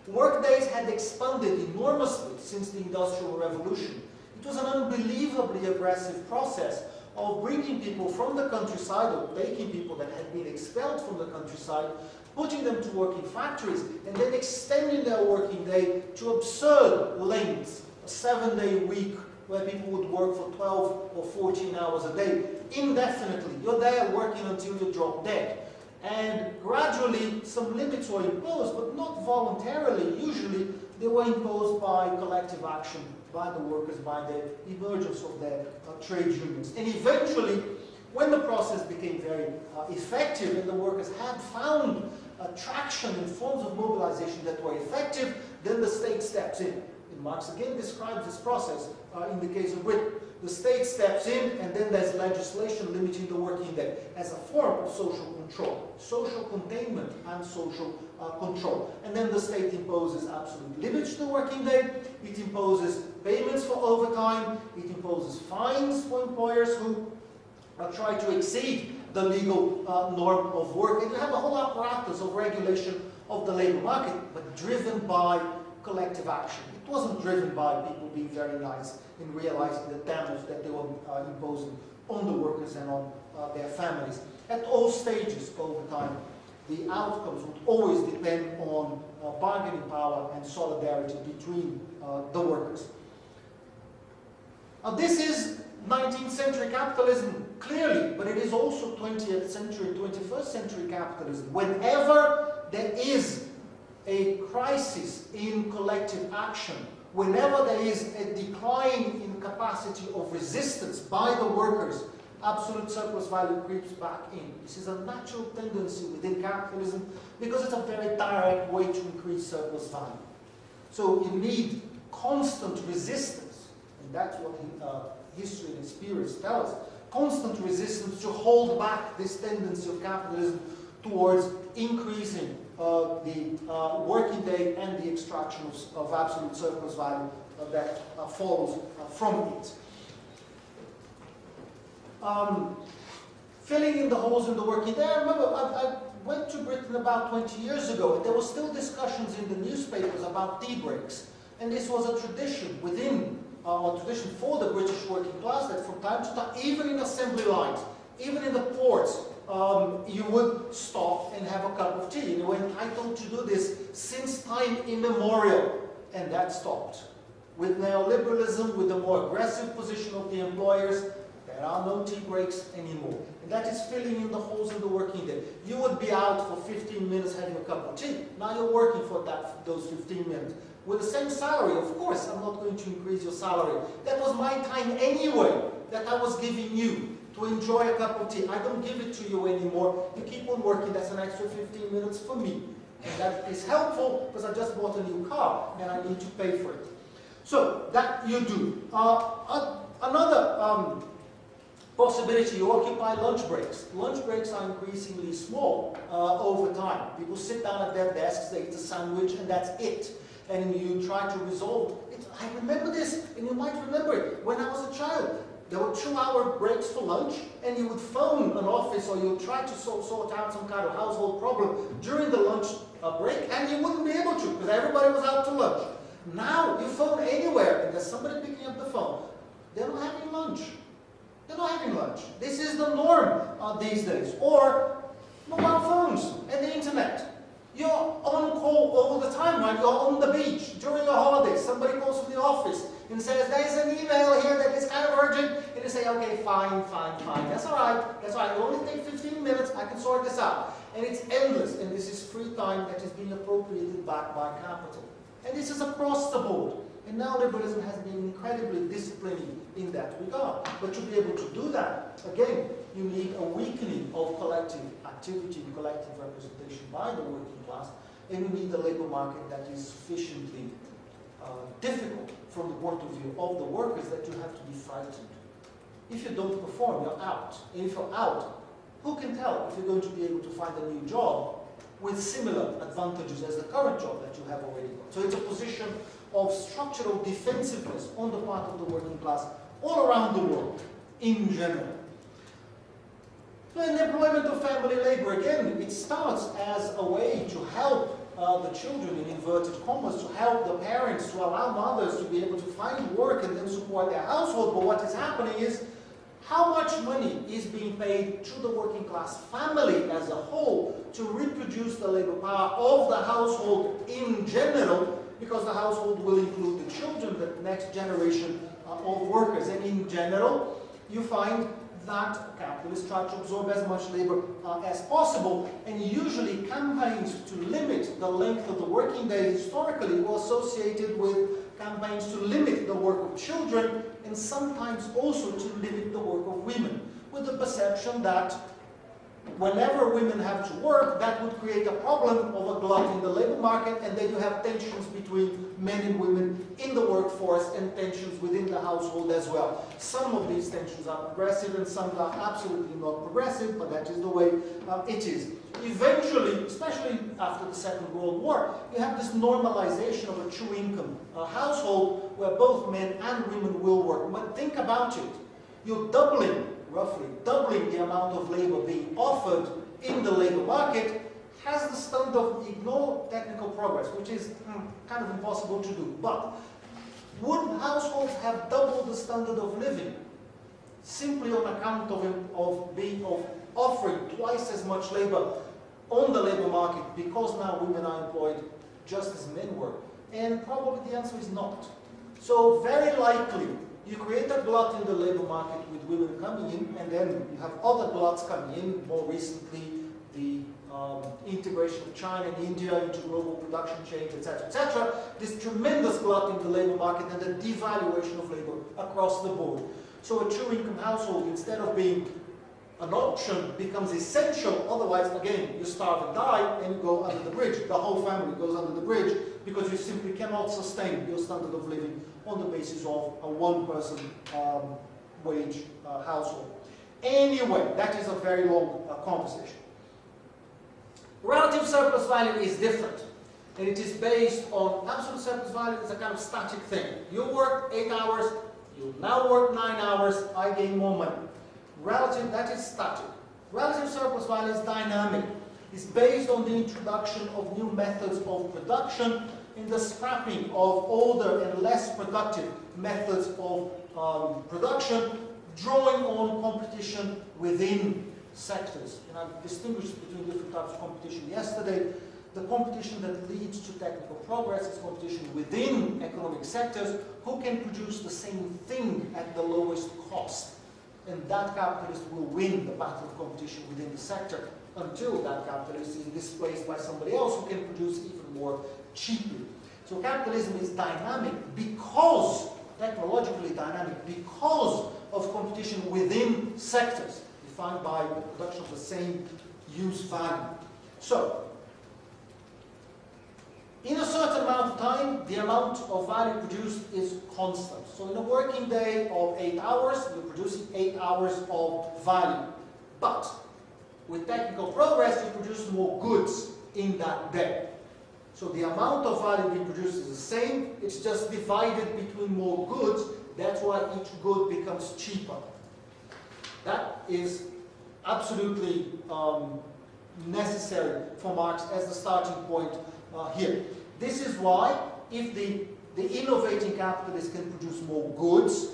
Workdays had expanded enormously since the Industrial Revolution. It was an unbelievably aggressive process of bringing people from the countryside, or taking people that had been expelled from the countryside, putting them to work in factories, and then extending their working day to absurd lengths, a 7-day week where people would work for 12 or 14 hours a day, indefinitely. You're there working until you drop dead. And gradually some limits were imposed, but not voluntarily. Usually they were imposed by collective action, by the workers, by the emergence of their trade unions. And eventually, when the process became very effective and the workers had found traction in forms of mobilization that were effective, then the state steps in. And Marx again describes this process in the case of Britain. The state steps in, and then there's legislation limiting the working day as a form of social control, social containment and social control. And then the state imposes absolute limits to the working day. It imposes payments for overtime. It imposes fines for employers who try to exceed the legal norm of work. And you have a whole apparatus of regulation of the labor market, but driven by collective action. It wasn't driven by people being very nice in realizing the damage that they were imposing on the workers and on their families. At all stages over time, the outcomes would always depend on bargaining power and solidarity between the workers. This is 19th century capitalism, clearly, but it is also 20th century, 21st century capitalism. Whenever there is a crisis in collective action, whenever there is a decline in capacity of resistance by the workers, absolute surplus value creeps back in. This is a natural tendency within capitalism because it's a very direct way to increase surplus value. So you need constant resistance, and that's what history and experience tell us, constant resistance to hold back this tendency of capitalism towards increasing the working day and the extraction of absolute surplus value that follows from it. Filling in the holes in the working day. I remember I went to Britain about 20 years ago, and there were still discussions in the newspapers about tea breaks. And this was a tradition within, a tradition for the British working class, that from time to time, even in assembly lines, even in the ports, you would stop and have a cup of tea. And you were entitled to do this since time immemorial. And that stopped. With neoliberalism, with the more aggressive position of the employers, there are no tea breaks anymore. And that is filling in the holes in the working day. You would be out for 15 minutes having a cup of tea. Now you're working for those 15 minutes. With the same salary, of course, I'm not going to increase your salary. That was my time anyway, that I was giving you to enjoy a cup of tea. I don't give it to you anymore. You keep on working, that's an extra 15 minutes for me. And that is helpful because I just bought a new car and I need to pay for it. So that you do. Another possibility, you occupy lunch breaks. Lunch breaks are increasingly small over time. People sit down at their desks, they eat a sandwich, and that's it. And you try to resolve it. I remember this, and you might remember it. When I was a child, there were 2-hour breaks for lunch, and you would phone an office, or you would try to sort out some kind of household problem during the lunch break, and you wouldn't be able to, because everybody was out to lunch. Now, you phone anywhere, and there's somebody picking up the phone. They're not having lunch. They're not having lunch. This is the norm these days. Or mobile phones and the internet. You're on call all the time, right? You're on the beach during your holidays. Somebody calls from the office and says, there's an email here that is kind of urgent. And you say, okay, fine. That's all right. It'll only take 15 minutes. I can sort this out. And it's endless. And this is free time that is being appropriated back by capital. And this is across the board. And now liberalism has been incredibly disciplining in that regard. But to be able to do that, again, you need a weakening of collective activity and collective representation by the working class, and you need a labor market that is sufficiently difficult from the point of view of the workers that you have to be frightened. If you don't perform, you're out. And if you're out, who can tell if you're going to be able to find a new job with similar advantages as the current job that you have already got. So it's a position of structural defensiveness on the part of the working class all around the world, in general. So in the employment of family labor, again, it starts as a way to help the children, in inverted commas, to help the parents, to allow mothers to be able to find work and then support their household. But what is happening is, how much money is being paid to the working class family as a whole to reproduce the labor power of the household in general, because the household will include the children, the next generation of workers. And in general, you find that capitalists try to absorb as much labor as possible, and usually campaigns to limit the length of the working day historically were associated with campaigns to limit the work of children, and sometimes also to limit the work of women, with the perception that whenever women have to work, that would create a problem of a glut in the labor market, and then you have tensions between men and women in the workforce and tensions within the household as well. Some of these tensions are progressive and some are absolutely not progressive, but that is the way it is. Eventually, especially after the Second World War, you have this normalization of a true income household where both men and women will work. But think about it. You're doubling, roughly doubling the amount of labor being offered in the labor market, has the stunt of ignore technical progress, which is kind of impossible to do. But would households have doubled the standard of living simply on account of offering twice as much labor on the labor market because now women are employed just as men were? And probably the answer is not. So very likely you create a glut in the labor market with women coming in, and then you have other gluts coming in. More recently, the integration of China and India into global production chains, etc., etc. This tremendous glut in the labor market and the devaluation of labor across the board. So a true income household, instead of being an option, becomes essential. Otherwise, again, you starve and die and you go under the bridge. The whole family goes under the bridge because you simply cannot sustain your standard of living on the basis of a one-person wage household. Anyway, that is a very long conversation. Relative surplus value is different, and it is based on absolute surplus value. It's a kind of static thing. You work 8 hours, you now work 9 hours, I gain more money. Relative, that is static. Relative surplus value is dynamic. It's based on the introduction of new methods of production and the scrapping of older and less productive methods of production, drawing on competition within sectors. And I've distinguished between different types of competition yesterday. The competition that leads to technical progress is competition within economic sectors who can produce the same thing at the lowest cost. And that capitalist will win the battle of competition within the sector until that capitalist is displaced by somebody else who can produce even more cheaply. So capitalism is dynamic because, technologically dynamic, because of competition within sectors, defined by the production of the same use value. So, in a certain amount of time, the amount of value produced is constant. So in a working day of 8 hours, you're producing 8 hours of value. But with technical progress, you produce more goods in that day. So the amount of value being produced is the same, it's just divided between more goods. That's why each good becomes cheaper. That is absolutely necessary for Marx as the starting point here. This is why, if the innovating capitalist can produce more goods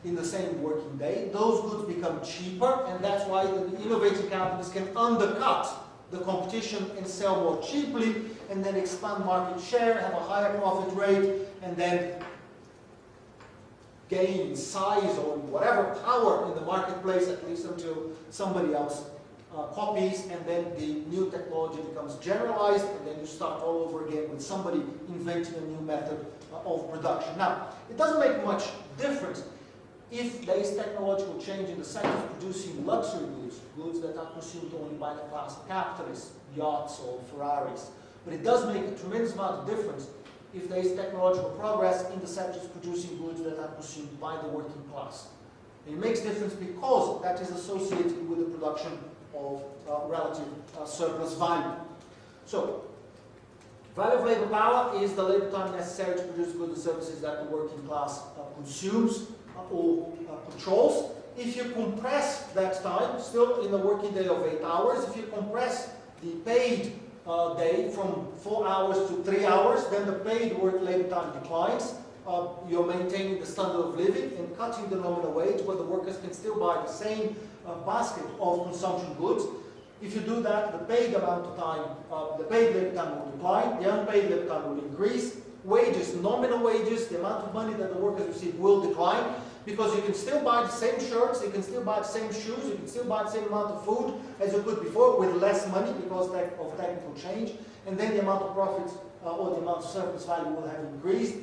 in the same working day, those goods become cheaper, and that's why the innovating capitalist can undercut the competition and sell more cheaply, and then expand market share, have a higher profit rate, and then gain size or whatever power in the marketplace, at least until somebody else copies, and then the new technology becomes generalized, and then you start all over again with somebody inventing a new method of production. Now, it doesn't make much difference if there is technological change in the sector producing luxury goods, goods that are consumed only by the class of capitalists, yachts or Ferraris. But it does make a tremendous amount of difference if there is technological progress in the sectors producing goods that are consumed by the working class. And it makes difference because that is associated with the production of relative surplus value. So, value of labor power is the labor time necessary to produce goods and services that the working class consumes or controls, if you compress that time, still in a working day of 8 hours, if you compress the paid day from 4 hours to 3 hours, then the paid work labor time declines. You're maintaining the standard of living and cutting the nominal wage, where the workers can still buy the same basket of consumption goods. If you do that, the paid amount of time, the paid labor time will decline, the unpaid labor time will increase. Wages, nominal wages, the amount of money that the workers receive will decline, because you can still buy the same shirts, you can still buy the same shoes, you can still buy the same amount of food as you could before with less money because of technical change, and then the amount of profits or the amount of surplus value will have increased.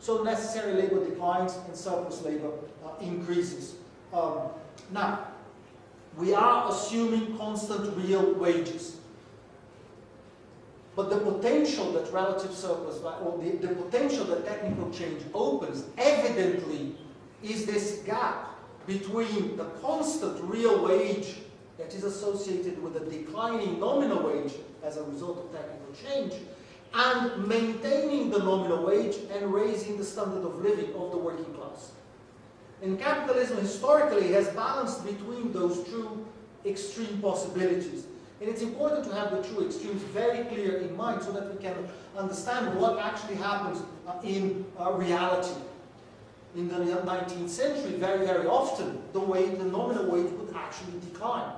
So necessary labor declines and surplus labor increases. Now, we are assuming constant real wages. But the potential that relative surplus, or the potential that technical change opens, evidently, is this gap between the constant real wage that is associated with a declining nominal wage as a result of technical change, and maintaining the nominal wage and raising the standard of living of the working class. And capitalism historically has balanced between those two extreme possibilities. And it's important to have the two extremes very clear in mind so that we can understand what actually happens in reality. In the 19th century, very, very often, the nominal wage would actually decline.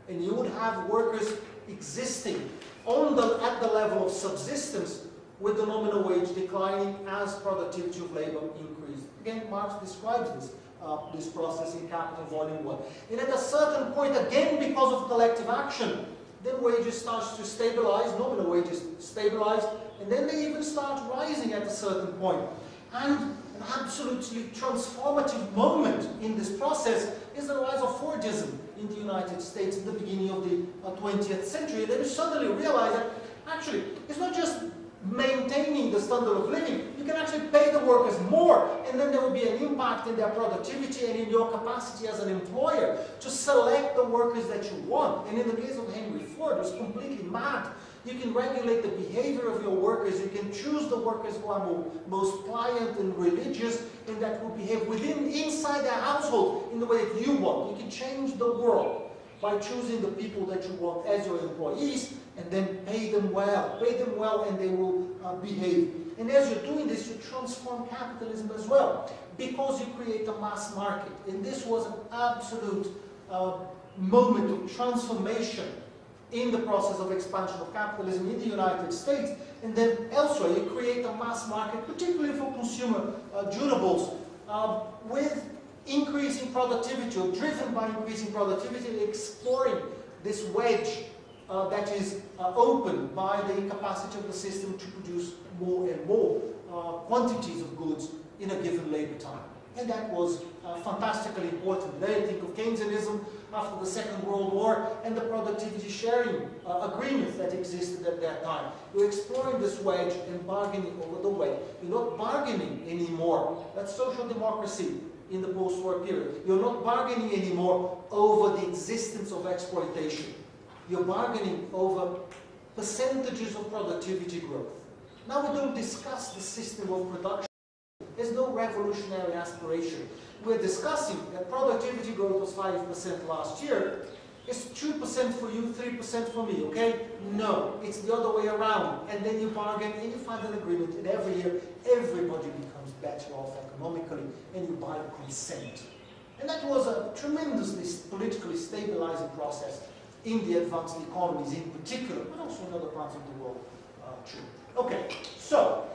And you would have workers existing at the level of subsistence with the nominal wage declining as productivity of labor increased. Again, Marx describes this process in Capital Volume 1. And at a certain point, again because of collective action, then wages start to stabilize, nominal wages stabilize, and then they even start rising at a certain point. And an absolutely transformative moment in this process is the rise of Fordism in the United States at the beginning of the 20th century. And then you suddenly realize that actually it's not just maintaining the standard of living, you can actually pay the workers more, and then there will be an impact in their productivity and in your capacity as an employer to select the workers that you want. And in the case of Henry Ford, it was completely mad. You can regulate the behavior of your workers, you can choose the workers who are most pliant and religious and that will behave inside their household in the way that you want. You can change the world by choosing the people that you want as your employees, and then pay them well and they will behave. And as you're doing this, you transform capitalism as well, because you create a mass market. And this was an absolute moment of transformation in the process of expansion of capitalism in the United States. And then elsewhere, you create a mass market, particularly for consumer durables, with increasing productivity, or driven by increasing productivity, exploring this wedge that is opened by the capacity of the system to produce more and more quantities of goods in a given labor time. And that was fantastically important. Then think of Keynesianism after the Second World War and the productivity sharing agreements that existed at that time. You're exploring this wedge and bargaining over the way. You're not bargaining anymore. That's social democracy in the post-war period. You're not bargaining anymore over the existence of exploitation. You're bargaining over percentages of productivity growth. Now we don't discuss the system of production. There's no revolutionary aspiration. We're discussing that productivity growth was 5% last year. It's 2% for you, 3% for me, okay? No, it's the other way around. And then you bargain and you find an agreement, and every year everybody becomes better off economically, and you buy consent. And that was a tremendously politically stabilizing process in the advanced economies in particular, but also in other parts of the world too. Okay, so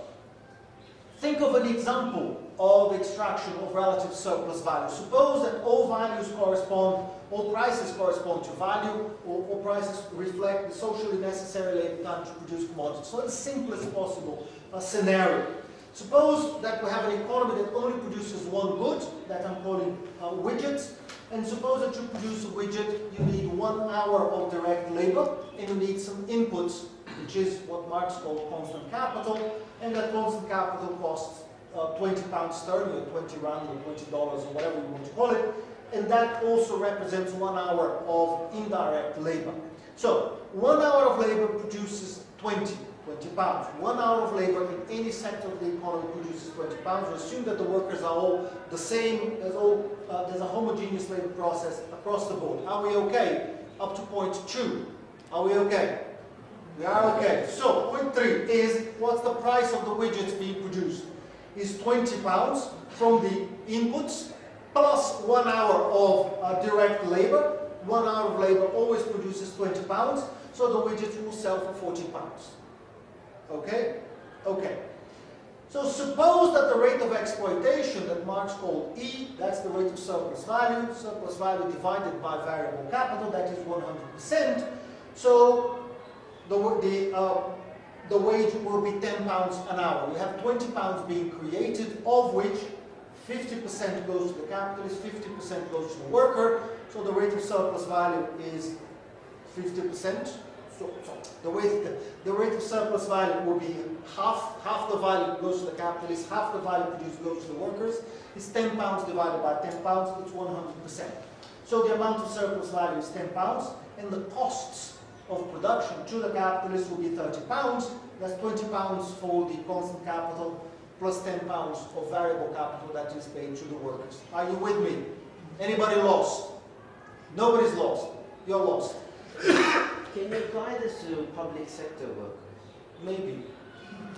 think of an example of extraction of relative surplus value. Suppose that all values correspond, all prices correspond to value, or all prices reflect the socially necessary labor time to produce commodities. So the simplest possible scenario. Suppose that we have an economy that only produces one good, that I'm calling widgets, and suppose that to produce a widget you need 1 hour of direct labor, and you need some inputs, which is what Marx called constant capital, and that constant capital costs 20 pounds sterling, or 20 rand, or $20, or whatever you want to call it, and that also represents 1 hour of indirect labor. So 1 hour of labor produces 20 20 pounds. 1 hour of labor in any sector of the economy produces 20 pounds. We assume that the workers are all the same, there's a homogeneous labor process across the board. Are we okay? Up to point 2. Are we okay? We are okay. So, point 3 is, what's the price of the widgets being produced? Is 20 pounds from the inputs plus 1 hour of direct labor. 1 hour of labor always produces 20 pounds, so the widgets will sell for 40 pounds. Okay? Okay. So suppose that the rate of exploitation that Marx called E, that's the rate of surplus value divided by variable capital, that is 100%. So the wage will be 10 pounds an hour. We have 20 pounds being created, of which 50% goes to the capitalist, 50% goes to the worker. So the rate of surplus value is 50%. So the rate of surplus value will be half the value goes to the capitalist, half the value produced goes to the workers. It's 10 pounds divided by 10 pounds, it's 100%. So the amount of surplus value is 10 pounds, and the costs of production to the capitalist will be 30 pounds. That's 20 pounds for the constant capital, plus 10 pounds of variable capital that is paid to the workers. Are you with me? Anybody lost? Nobody's lost. You're lost. Can you apply this to public sector workers? Maybe.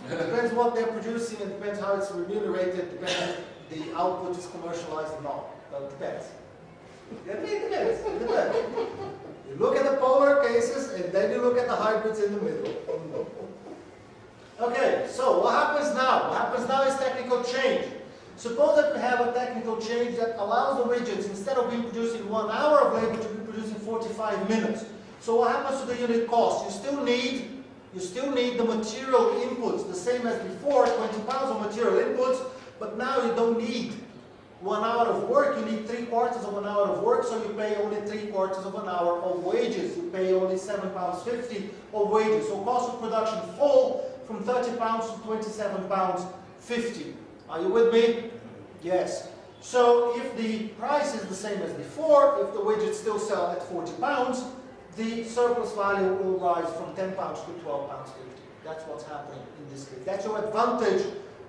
It depends what they're producing, it depends how it's remunerated, it depends if the output is commercialized or not. Well, it depends. It depends. You look at the polar cases, and then you look at the hybrids in the middle. Okay, so what happens now? What happens now is technical change. Suppose that we have a technical change that allows the widgets, instead of being produced in 1 hour of labor, to be produced in 45 minutes. So what happens to the unit cost? You still need the material inputs, the same as before, 20 pounds of material inputs, but now you don't need 1 hour of work, you need 3/4 of an hour of work, so you pay only 3/4 of an hour of wages. You pay only £7.50 of wages. So cost of production fall from 30 pounds to 27 pounds 50. Are you with me? Yes. So if the price is the same as before, if the widgets still sell at 40 pounds, the surplus value will rise from 10 pounds to 12 pounds 50. That's what's happening in this case. That's your advantage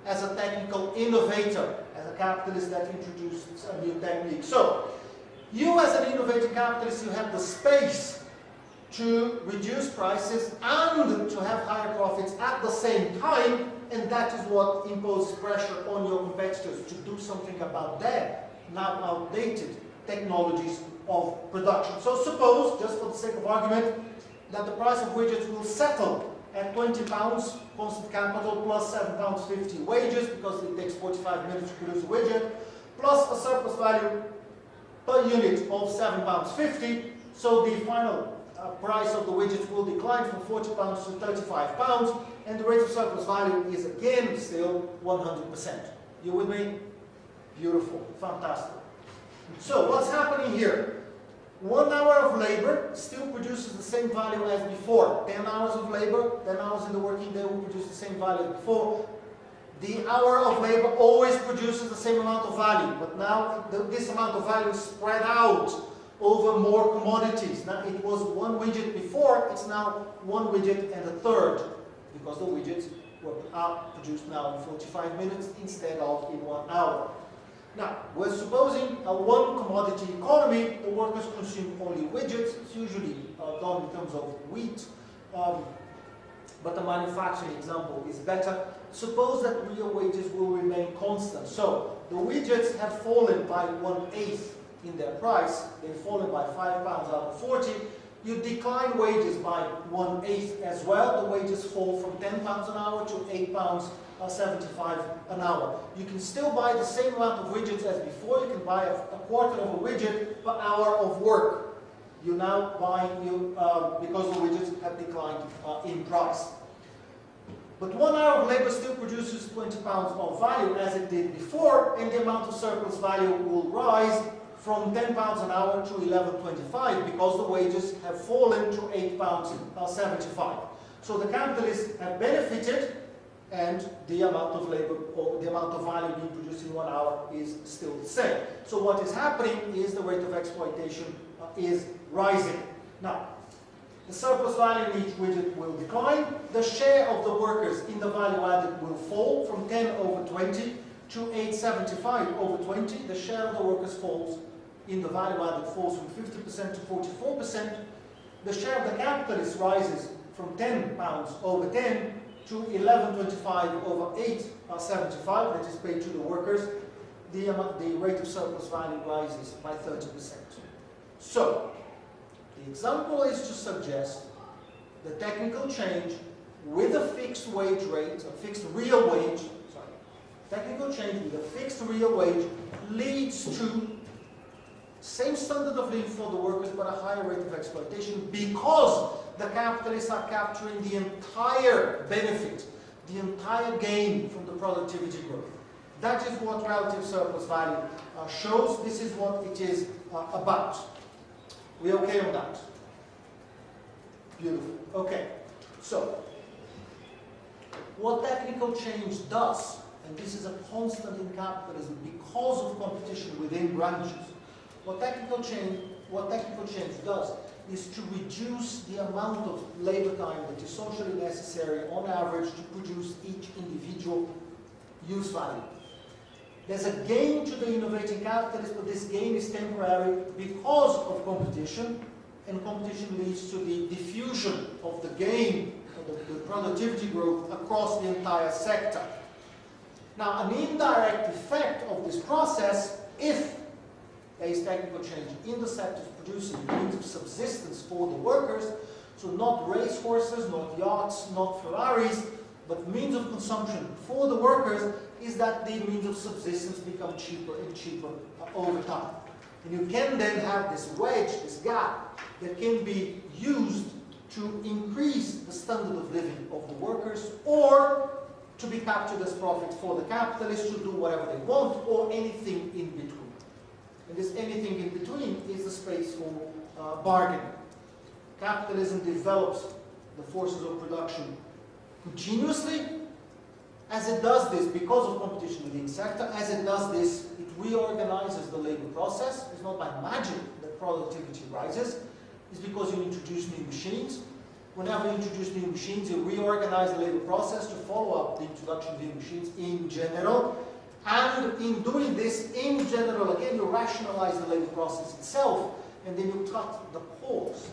as a technical innovator, as a capitalist that introduced a new technique. So, you as an innovative capitalist, you have the space to reduce prices and to have higher profits at the same time, and that is what imposes pressure on your competitors to do something about their now outdated technologies of production. So suppose, just for the sake of argument, that the price of widgets will settle at 20 pounds constant capital plus £7.50 wages, because it takes 45 minutes to produce a widget, plus a surplus value per unit of £7.50. So the final price of the widgets will decline from 40 pounds to 35 pounds, and the rate of surplus value is again still 100%. You with me? Beautiful, fantastic. So what's happening here? 1 hour of labor still produces the same value as before. 10 hours of labor, 10 hours in the working day will produce the same value as before. The hour of labor always produces the same amount of value, but now this amount of value is spread out over more commodities. Now it was one widget before, it's now one widget and a third, because the widgets are produced now in 45 minutes instead of in 1 hour. Now, we're supposing a one commodity economy, the workers consume only widgets. It's usually done in terms of wheat, but the manufacturing example is better. Suppose that real wages will remain constant. So, the widgets have fallen by 1/8 in their price. They've fallen by 5 pounds out of 40. You decline wages by 1/8 as well. The wages fall from 10 pounds an hour to 8 pounds 75 an hour. You can still buy the same amount of widgets as before. You can buy a quarter of a widget per hour of work. You're now buying, because the widgets have declined in price. But 1 hour of labor still produces 20 pounds of value as it did before, and the amount of surplus value will rise from 10 pounds an hour to 11.25 because the wages have fallen to 8 pounds 75. So the capitalists have benefited, and the amount of labor or the amount of value being produced in 1 hour is still the same. So what is happening is the rate of exploitation is rising. Now, The surplus value in each widget will decline. The share of the workers in the value added will fall from 10/20 to 875/20. The share of the workers falls in the value added falls from 50% to 44%. The share of the capitalist rises from £10/10 to 11.25/875, that is paid to the workers. The rate of surplus value rises by 30%. So, the example is to suggest the technical change with a fixed wage rate, a fixed real wage, technical change with a fixed real wage leads to same standard of living for the workers but a higher rate of exploitation because the capitalists are capturing the entire benefit, the entire gain from the productivity growth. That is what relative surplus value shows. This is what it is about. We okay on that? Beautiful. Okay. So, what technical change does, and this is a constant in capitalism because of competition within branches, what technical change does is to reduce the amount of labor time that is socially necessary on average to produce each individual use value. There's a gain to the innovating capitalist, but this gain is temporary because of competition, and competition leads to the diffusion of the gain, the productivity growth across the entire sector. Now, an indirect effect of this process, if there is technical change in the sectors producing means of subsistence for the workers, so not racehorses, not yachts, not Ferraris, but means of consumption for the workers, is that the means of subsistence become cheaper and cheaper over time. And you can then have this wedge, this gap, that can be used to increase the standard of living of the workers, or to be captured as profit for the capitalists to do whatever they want, or anything in between. And this anything in between is the space for bargaining. Capitalism develops the forces of production continuously. As it does this, because of competition within the sector, as it does this, it reorganizes the labor process. It's not by magic that productivity rises. It's because you introduce new machines. Whenever you introduce new machines, you reorganize the labor process to follow up the introduction of new machines in general. And in doing this, in general, again, you rationalize the labor process itself, and then you cut the costs.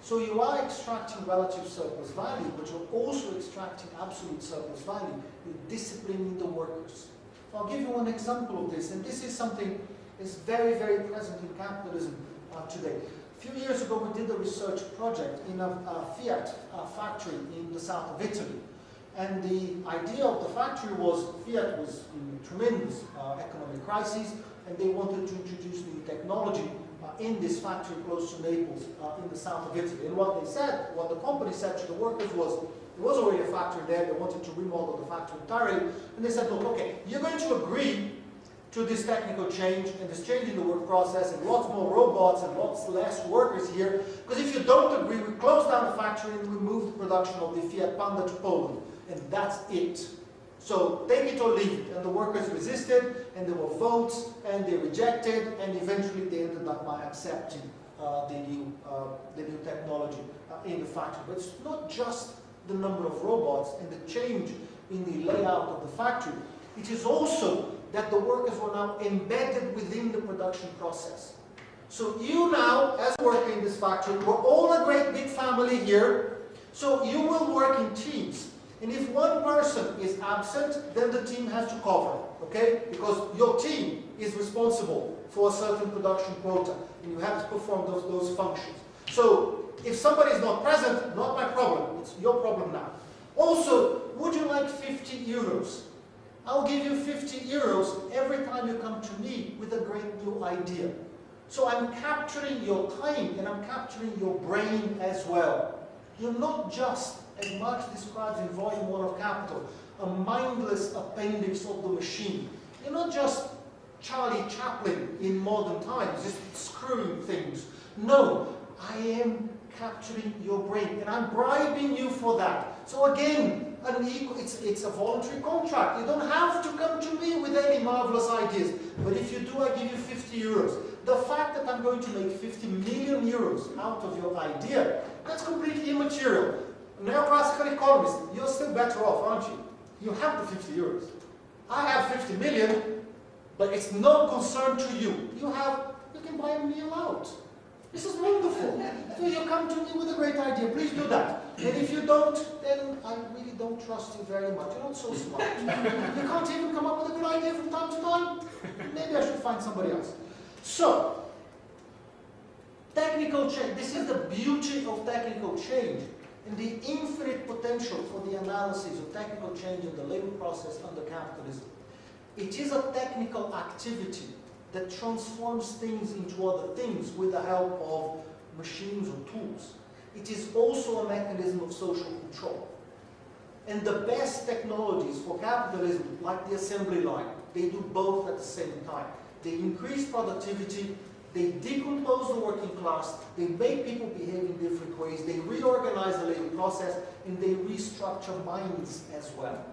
So you are extracting relative surplus value, but you're also extracting absolute surplus value. You're disciplining the workers. So I'll give you one example of this, and this is something that's very, very present in capitalism today. A few years ago, we did a research project in a Fiat factory in the south of Italy. And the idea of the factory was, Fiat was in a tremendous economic crisis, and they wanted to introduce new technology in this factory close to Naples, in the south of Italy. And what the company said to the workers was, there was already a factory there, they wanted to remodel the factory entirely, and they said, look, okay, you're going to agree to this technical change and this change in the work process and lots more robots and lots less workers here, because if you don't agree, we close down the factory and we move the production of the Fiat Panda to Poland, and that's it. So take it or leave it. And the workers resisted, and there were votes, and they rejected, and eventually they ended up by accepting the new technology in the factory. But it's not just the number of robots and the change in the layout of the factory. It is also that the workers were now embedded within the production process. So you now, as a worker in this factory, we're all a great big family here, so you will work in teams. And if one person is absent, then the team has to cover, okay? Because your team is responsible for a certain production quota, and you have to perform those functions. So, if somebody is not present, not my problem, it's your problem now. Also, would you like 50 euros? I'll give you 50 euros every time you come to me with a great new idea. So I'm capturing your time, and I'm capturing your brain as well. You're not just, as Marx describes in Volume 1 of Capital, a mindless appendix of the machine. You're not just Charlie Chaplin in modern times, just screwing things. No, I am capturing your brain, and I'm bribing you for that. So again, it's a voluntary contract. You don't have to come to me with any marvelous ideas. But if you do, I give you 50 euros. The fact that I'm going to make 50 million euros out of your idea, that's completely immaterial. Neoclassical economist, you're still better off, aren't you? You have the 50 euros. I have 50 million, but it's no concern to you. You can buy a meal out. This is wonderful. So you come to me with a great idea, please do that. And if you don't, then I really don't trust you very much. You're not so smart. You can't even come up with a good idea from time to time. Maybe I should find somebody else. So, technical change. This is the beauty of technical change and the infinite potential for the analysis of technical change in the labor process under capitalism. It is a technical activity that transforms things into other things with the help of machines or tools. It is also a mechanism of social control. And the best technologies for capitalism, like the assembly line, they do both at the same time. They increase productivity, they decompose the working class, they make people behave in different ways, they reorganize the labor process, and they restructure minds as well.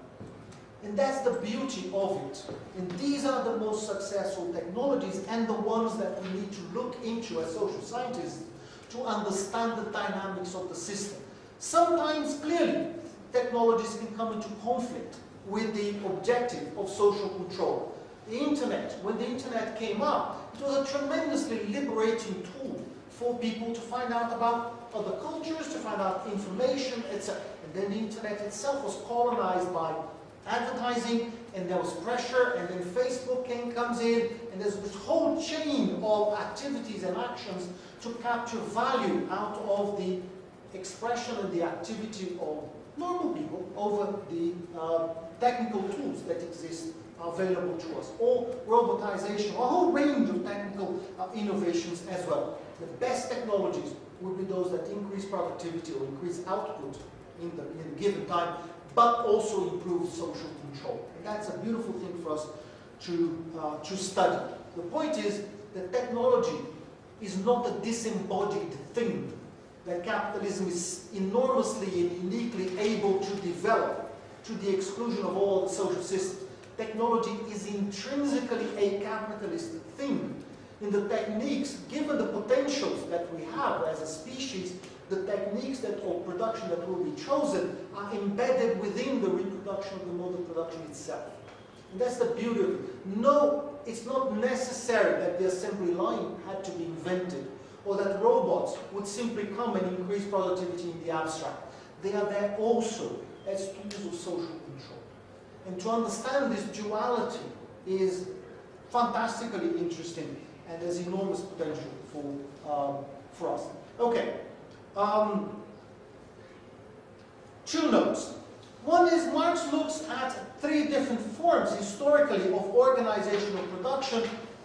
And that's the beauty of it. And these are the most successful technologies and the ones that we need to look into as social scientists to understand the dynamics of the system. Sometimes, clearly, technologies can come into conflict with the objective of social control. The internet, when the internet came up, it was a tremendously liberating tool for people to find out about other cultures, to find out information, etc. And then the internet itself was colonized by advertising, and there was pressure, and then Facebook comes in, and there's this whole chain of activities and actions to capture value out of the expression and the activity of normal people over the technical tools that exist available to us, or robotization, or a whole range of technical innovations as well. The best technologies would be those that increase productivity or increase output in a given time, but also improve social control. And that's a beautiful thing for us to study. The point is that technology is not a disembodied thing, that capitalism is enormously and uniquely able to develop to the exclusion of all the social systems. Technology is intrinsically a capitalist thing. In the techniques, given the potentials that we have as a species, the techniques of production that will be chosen are embedded within the reproduction of the mode of production itself. And that's the beauty of it. No, it's not necessary that the assembly line had to be invented, or that robots would simply come and increase productivity in the abstract. They are there also as tools of social control. And to understand this duality is fantastically interesting, and there's enormous potential for us. Okay. Two notes. One is Marx looks at three different forms historically of organization of production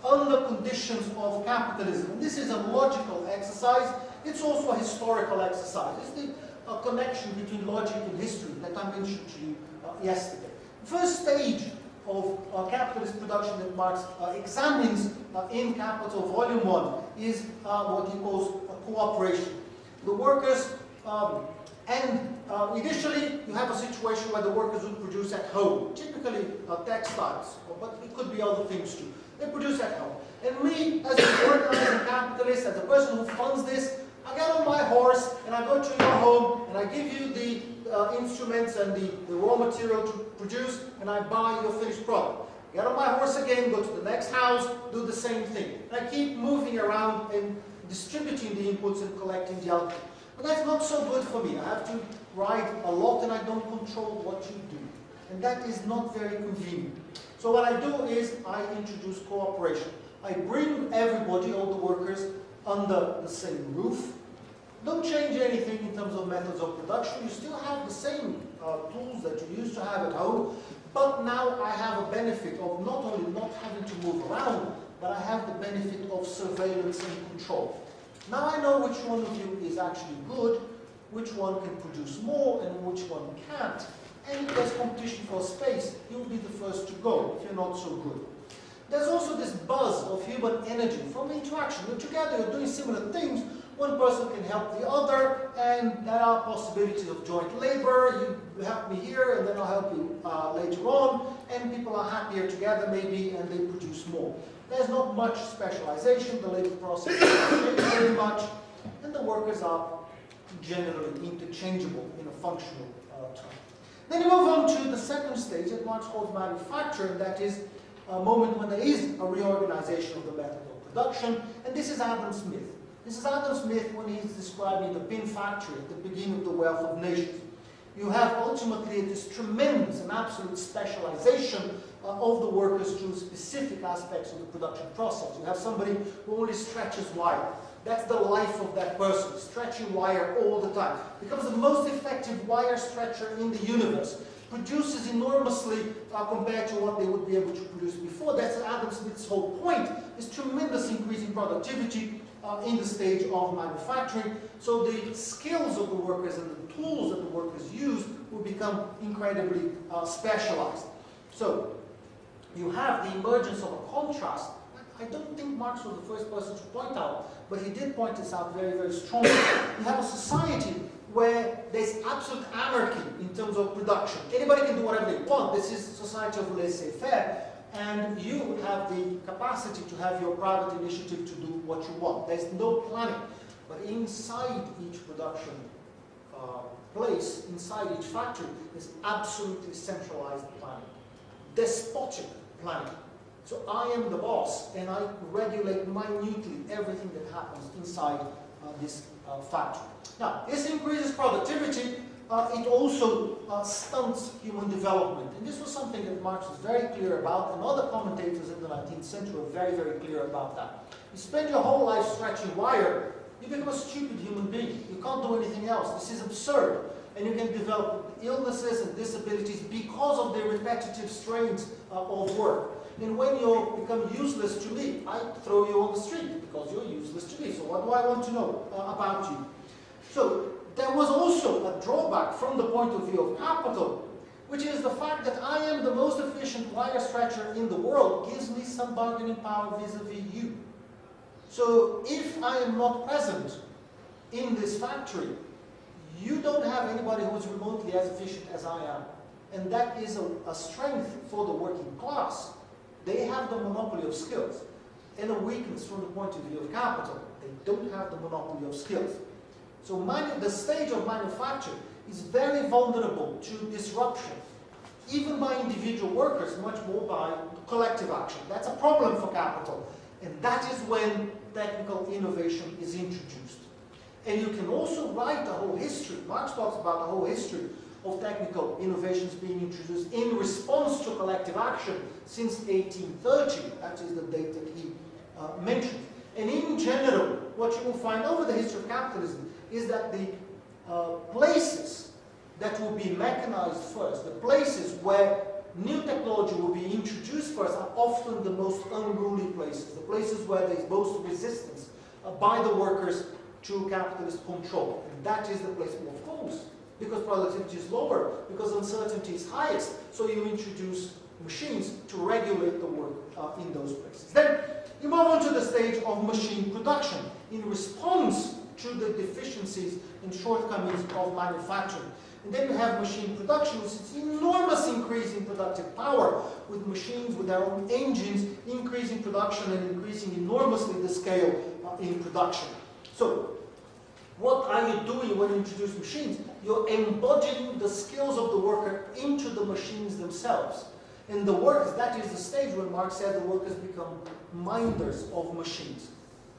under conditions of capitalism. And this is a logical exercise. It's also a historical exercise. It's the connection between logic and history that I mentioned to you yesterday. First stage of capitalist production that Marx examines in Capital Volume 1 is what he calls cooperation. The workers, initially you have a situation where the workers would produce at home, typically textiles, but it could be other things too. They produce at home. And me, as an organizing capitalist, as a person who funds this, I get on my horse and I go to your home and I give you the instruments and the raw material to produce, and I buy your finished product. Get on my horse again, go to the next house, do the same thing. And I keep moving around and distributing the inputs and collecting the output. But that's not so good for me. I have to ride a lot and I don't control what you do. And that is not very convenient. So what I do is I introduce cooperation. I bring everybody, all the workers, under the same roof. Don't change anything in terms of methods of production. You still have the same tools that you used to have at home, but now I have a benefit of not only not having to move around, but I have the benefit of surveillance and control. Now I know which one of you is actually good, which one can produce more, and which one can't. And if there's competition for space, you'll be the first to go if you're not so good. There's also this buzz of human energy from interaction. You're together, you're doing similar things, one person can help the other, and there are possibilities of joint labor. You help me here, and then I'll help you later on, and people are happier together maybe, and they produce more. There's not much specialization, the labor process doesn't change very much, and the workers are generally interchangeable in a functional term. Then you move on to the second stage that Marx calls manufacture, and that is a moment when there is a reorganization of the method of production, and this is Adam Smith. This is Adam Smith when he's describing the pin factory at the beginning of the Wealth of Nations. You have ultimately this tremendous and absolute specialization of the workers to specific aspects of the production process. You have somebody who only stretches wire. That's the life of that person, stretching wire all the time. Becomes the most effective wire stretcher in the universe. Produces enormously compared to what they would be able to produce before. That's Adam Smith's whole point, is tremendous increase in productivity in the stage of manufacturing. So the skills of the workers and the tools that the workers use will become incredibly specialized. So you have the emergence of a contrast. I don't think Marx was the first person to point out, but he did point this out very, very strongly. You have a society where there's absolute anarchy in terms of production. Anybody can do whatever they want. This is a society of laissez-faire, and you have the capacity to have your private initiative to do what you want. There's no planning. But inside each production place, inside each factory, there's absolutely centralized planning. Despotic planning. So I am the boss, and I regulate minutely everything that happens inside this factory. Now, this increases productivity. It also stunts human development. And this was something that Marx was very clear about, and other commentators in the 19th century were very, very clear about that. You spend your whole life stretching wire, you become a stupid human being. You can't do anything else. This is absurd. And you can develop illnesses and disabilities because of the repetitive strains of work. And when you become useless to me, I throw you on the street because you're useless to me. So what do I want to know about you? So there was also a drawback from the point of view of capital, which is the fact that I am the most efficient wire stretcher in the world gives me some bargaining power vis-a-vis you. So if I am not present in this factory, you don't have anybody who is remotely as efficient as I am. And that is a strength for the working class. They have the monopoly of skills. And a weakness from the point of view of capital. They don't have the monopoly of skills. So the stage of manufacture is very vulnerable to disruption, even by individual workers, much more by collective action. That's a problem for capital. And that is when technical innovation is introduced. And you can also write a whole history. Marx talks about a whole history of technical innovations being introduced in response to collective action since 1830. That is the date that he mentioned. And in general, what you will find over the history of capitalism is that the places that will be mechanized first, the places where new technology will be introduced first, are often the most unruly places, the places where there is most resistance by the workers to capitalist control. And that is the place, well, of course, because productivity is lower, because uncertainty is highest, so you introduce machines to regulate the work in those places. Then you move on to the stage of machine production in response to the deficiencies and shortcomings of manufacturing. And then you have machine production, which is an enormous increase in productive power, with machines with their own engines increasing production and increasing enormously the scale in production. So, what are you doing when you introduce machines? You're embodying the skills of the worker into the machines themselves. And the workers, that is the stage when Marx said the workers become minders of machines.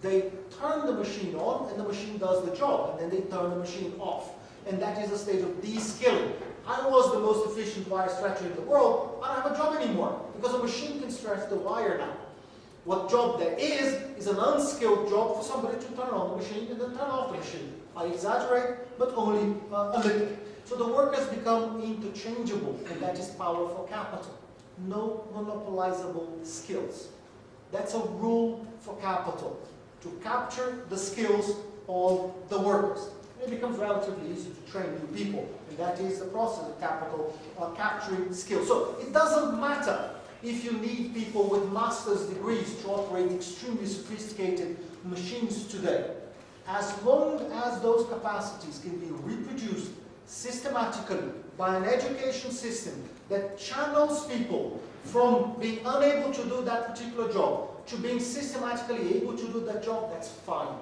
They turn the machine on and the machine does the job, and then they turn the machine off. And that is a stage of de-skilling. I was the most efficient wire stretcher in the world, I don't have a job anymore, because a machine can stretch the wire now. What job there is an unskilled job for somebody to turn on the machine and then turn off the machine. I exaggerate, but only a little. So the workers become interchangeable, and that is power for capital. No monopolizable skills. That's a rule for capital, to capture the skills of the workers. It becomes relatively easy to train new people, and that is the process of capital capturing skills. So it doesn't matter if you need people with master's degrees to operate extremely sophisticated machines today. as long as those capacities can be reproduced systematically by an education system that channels people from being unable to do that particular job to being systematically able to do that job, that's fine.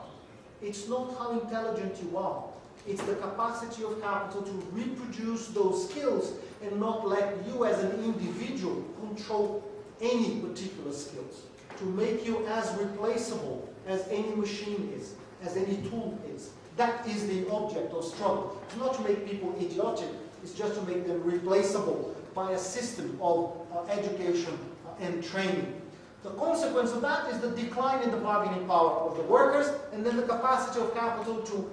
It's not how intelligent you are. It's the capacity of capital to reproduce those skills and not let you as an individual control any particular skills. To make you as replaceable as any machine is, as any tool is. That is the object of struggle. It's not to make people idiotic, it's just to make them replaceable by a system of education and training. The consequence of that is the decline in the bargaining power of the workers, and then the capacity of capital to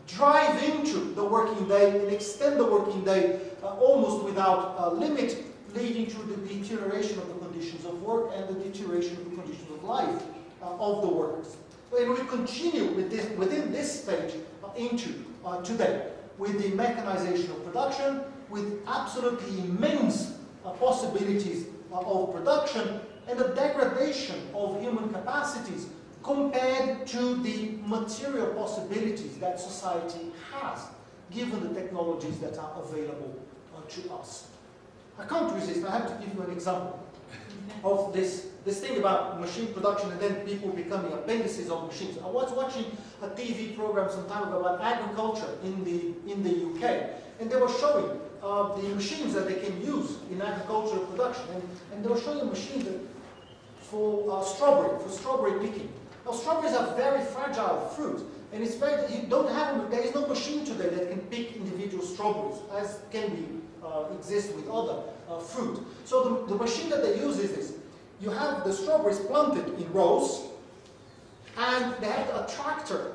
drive into the working day and extend the working day almost without a limit, leading to the deterioration of the conditions of work and the deterioration of the conditions of life of the workers. And we continue with this, within this stage into today, with the mechanization of production, with absolutely immense possibilities of production, and the degradation of human capacities compared to the material possibilities that society has, given the technologies that are available to us. I can't resist, I have to give you an example of this thing about machine production and then people becoming appendices of machines. I was watching a TV program some time ago about agriculture in the UK, and they were showing the machines that they can use in agricultural production, and they were showing a machine that for strawberry picking. Now, strawberries are very fragile fruit, and it's very, there is no machine today that can pick individual strawberries, as can be exist with other fruit. So the machine that they use is this. You have the strawberries planted in rows, and they have a tractor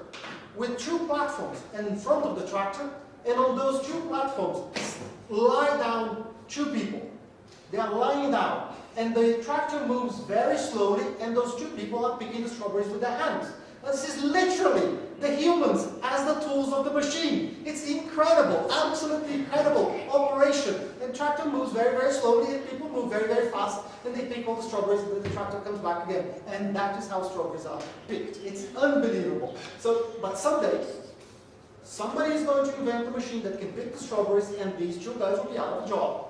with two platforms, and in front of the tractor, and on those two platforms lie down two people. They are lying down, and the tractor moves very slowly, and those two people are picking the strawberries with their hands. Now, this is literally the humans as the tools of the machine. It's incredible, absolutely incredible operation. The tractor moves very, very slowly, and people move very, very fast, and they pick all the strawberries, and then the tractor comes back again. And that is how strawberries are picked. It's unbelievable. But someday, somebody is going to invent a machine that can pick the strawberries, and these two guys will be out of job.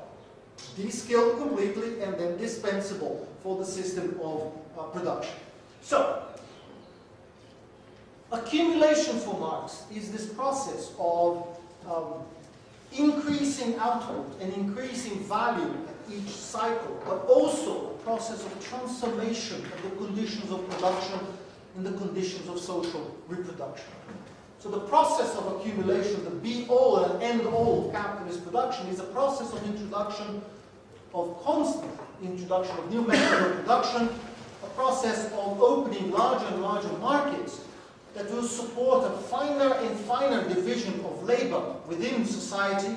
De-skilled completely, and then dispensable for the system of production. So, accumulation for Marx is this process of increasing output and increasing value at each cycle, but also a process of transformation of the conditions of production and the conditions of social reproduction. So the process of accumulation, the be-all and end-all of capitalist production, is a process of introduction, of constant introduction of new methods of production, a process of opening larger and larger markets that will support a finer and finer division of labor within society,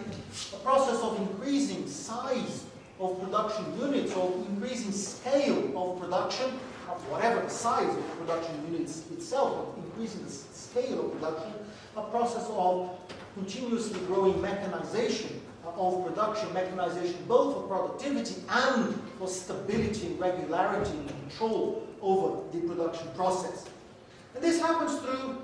a process of increasing size of production units, or increasing scale of production, of whatever the size of production units itself, but increasing the scale of production, a process of continuously growing mechanization of production, mechanization both for productivity and for stability and regularity and control over the production process. And this happens through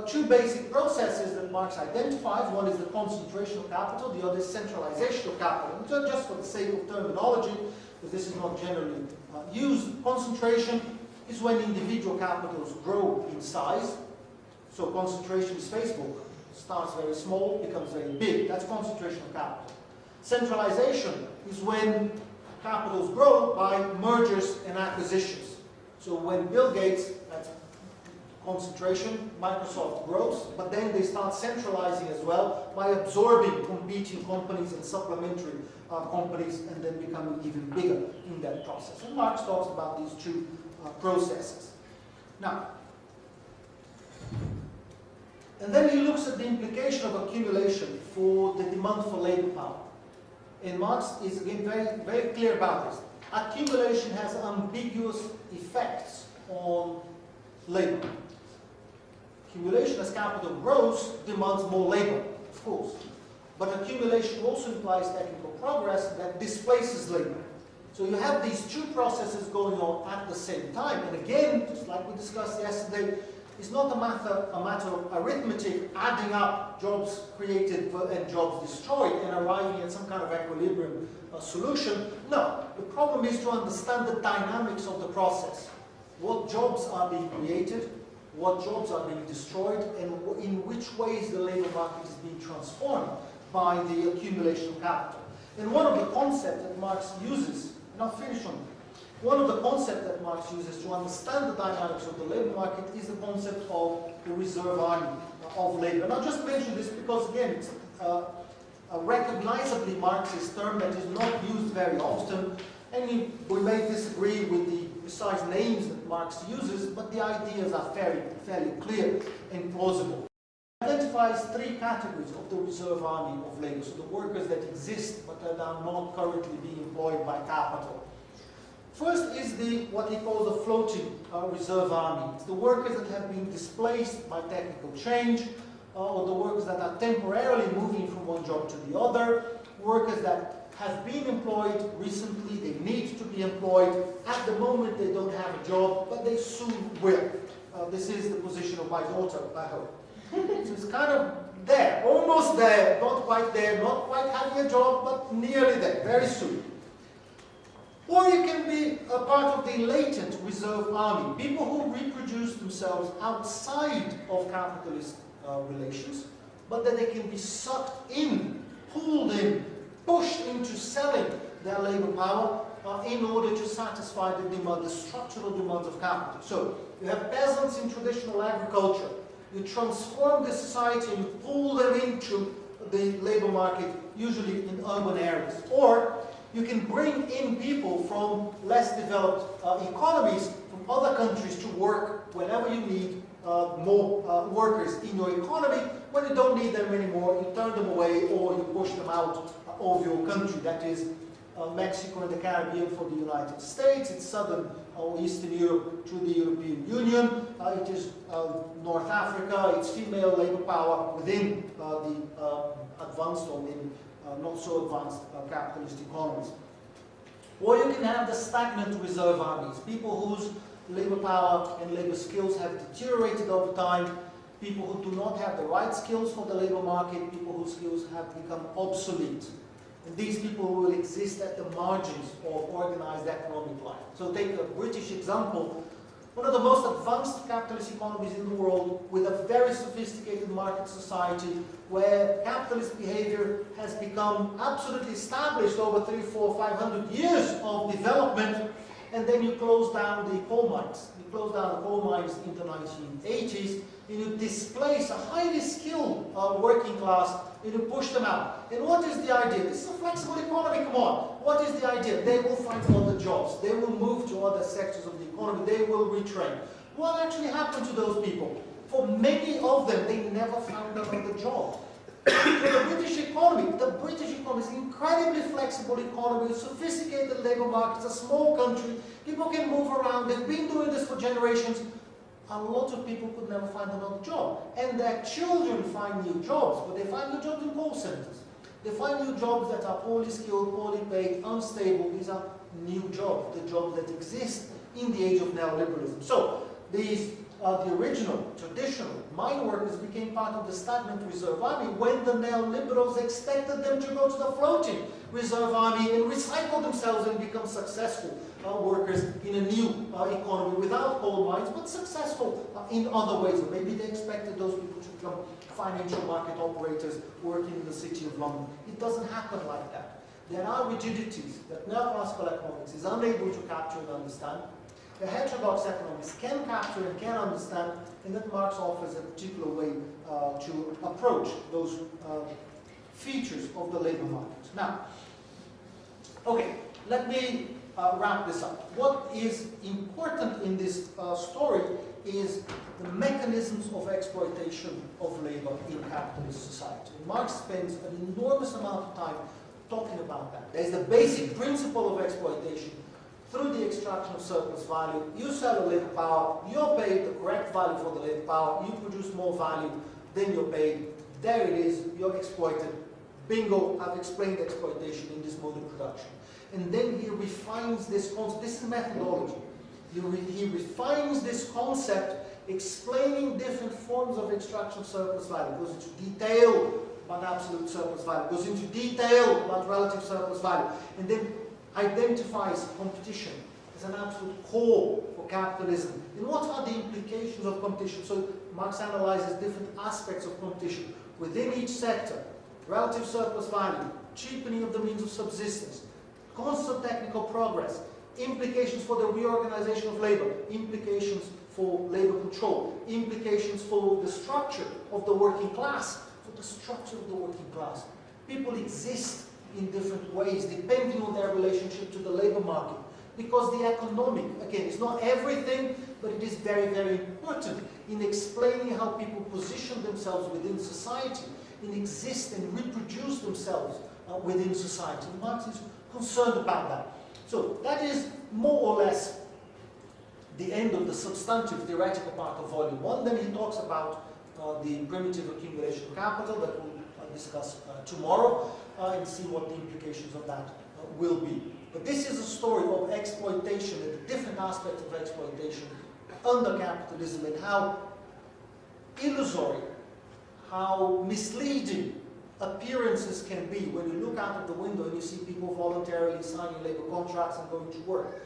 two basic processes that Marx identifies. One is the concentration of capital, the other is centralization of capital. And so just for the sake of terminology, because this is not generally used, concentration is when individual capitals grow in size. So concentration is Facebook. Starts very small, becomes very big. That's concentration of capital. Centralization is when capitals grow by mergers and acquisitions. So when Bill Gates, that's concentration, Microsoft grows, but then they start centralizing as well by absorbing competing companies and supplementary companies, and then becoming even bigger in that process. And Marx talks about these two processes. Now, and then he looks at the implication of accumulation for the demand for labor power. And Marx is again very, very clear about this. Accumulation has ambiguous effects on labor. Accumulation as capital grows demands more labor, of course. But accumulation also implies technical progress that displaces labor. So you have these two processes going on at the same time. And again, just like we discussed yesterday, is not a matter of arithmetic, adding up jobs created and jobs destroyed and arriving at some kind of equilibrium solution. No, the problem is to understand the dynamics of the process. What jobs are being created, what jobs are being destroyed, and in which ways the labor market is being transformed by the accumulation of capital. And one of the concepts that Marx uses, and I'll finish on it, one of the concepts that Marx uses to understand the dynamics of the labor market is the concept of the reserve army of labor. And I'll just mention this because, again, it's a recognizably Marxist term that is not used very often, and we may disagree with the precise names that Marx uses, but the ideas are fairly clear and plausible. It identifies three categories of the reserve army of labor, so the workers that exist but that are not currently being employed by capital. First is what he calls the floating reserve army. It's the workers that have been displaced by technical change, or the workers that are temporarily moving from one job to the other, workers that have been employed recently, they need to be employed. At the moment they don't have a job, but they soon will. This is the position of my daughter, I hope. So it's kind of there, almost there, not quite having a job, but nearly there, very soon. Or you can be a part of the latent reserve army, people who reproduce themselves outside of capitalist relations, but that they can be sucked in, pulled in, pushed into selling their labor power in order to satisfy the structural demands of capital. So you have peasants in traditional agriculture. You transform the society and pull them into the labor market, usually in urban areas. Or you can bring in people from less developed economies, from other countries, to work whenever you need more workers in your economy. When you don't need them anymore, you turn them away or you push them out of your country. That is Mexico and the Caribbean for the United States. It's Southern or Eastern Europe to the European Union. It is North Africa. It's female labor power within the advanced or maybe not so advanced capitalist economies. Or you can have the stagnant reserve armies, people whose labor power and labor skills have deteriorated over time, people who do not have the right skills for the labor market, people whose skills have become obsolete. And these people will exist at the margins of organized economic life. So take a British example. One of the most advanced capitalist economies in the world, with a very sophisticated market society, where capitalist behavior has become absolutely established over 300, 400, 500 years of development, and then you close down the coal mines. You close down the coal mines in the 1980s, and you displace a highly skilled working class, and you push them out. And what is the idea? This is a flexible economy, come on. What is the idea? They will find other jobs. They will move to other sectors of the economy. They will retrain. What actually happened to those people? For many of them, they never found another job. The British economy is an incredibly flexible economy, sophisticated labor markets, a small country. People can move around. They've been doing this for generations. A lot of people could never find another job. And their children find new jobs, but they find new jobs in call centers. They find new jobs that are poorly skilled, poorly paid, unstable. These are new jobs, the jobs that exist in the age of neoliberalism. So these the original, traditional mine workers became part of the stagnant reserve army when the neoliberals expected them to go to the floating reserve army and recycle themselves and become successful workers in a new economy without coal mines, but successful in other ways. Or maybe they expected those people to become financial market operators working in the city of London. It doesn't happen like that. There are rigidities that neoclassical economics is unable to capture and understand. The heterodox economists can capture and can understand, and that Marx offers a particular way to approach those features of the labor market. Now, okay, let me wrap this up. What is important in this story is the mechanisms of exploitation of labor in capitalist society. And Marx spends an enormous amount of time talking about that. There's the basic principle of exploitation. Through the extraction of surplus value, you sell a labor power, you're paid the correct value for the labor power, you produce more value, then you're paid. There it is, you're exploited. Bingo, I've explained exploitation in this mode of production. And then he refines this concept. This is methodology. He refines this concept, explaining different forms of extraction of surplus value. Goes into detail about absolute surplus value, goes into detail about relative surplus value, and then identifies competition as an absolute core for capitalism. And what are the implications of competition? So Marx analyzes different aspects of competition within each sector: relative surplus value, cheapening of the means of subsistence, constant technical progress, implications for the reorganization of labor, implications for labor control, implications for the structure of the working class, People exist in different ways depending on their relationship to the labor market, because the economic, again, is not everything, but it is very, very important in explaining how people position themselves within society, and exist and reproduce themselves within society. And Marx is concerned about that. So that is more or less the end of the substantive theoretical part of Volume 1. Then he talks about the primitive accumulation of capital that we'll discuss tomorrow and see what the implications of that will be. But this is a story of exploitation and the different aspects of exploitation under capitalism, and how illusory, how misleading appearances can be when you look out of the window and you see people voluntarily signing labor contracts and going to work.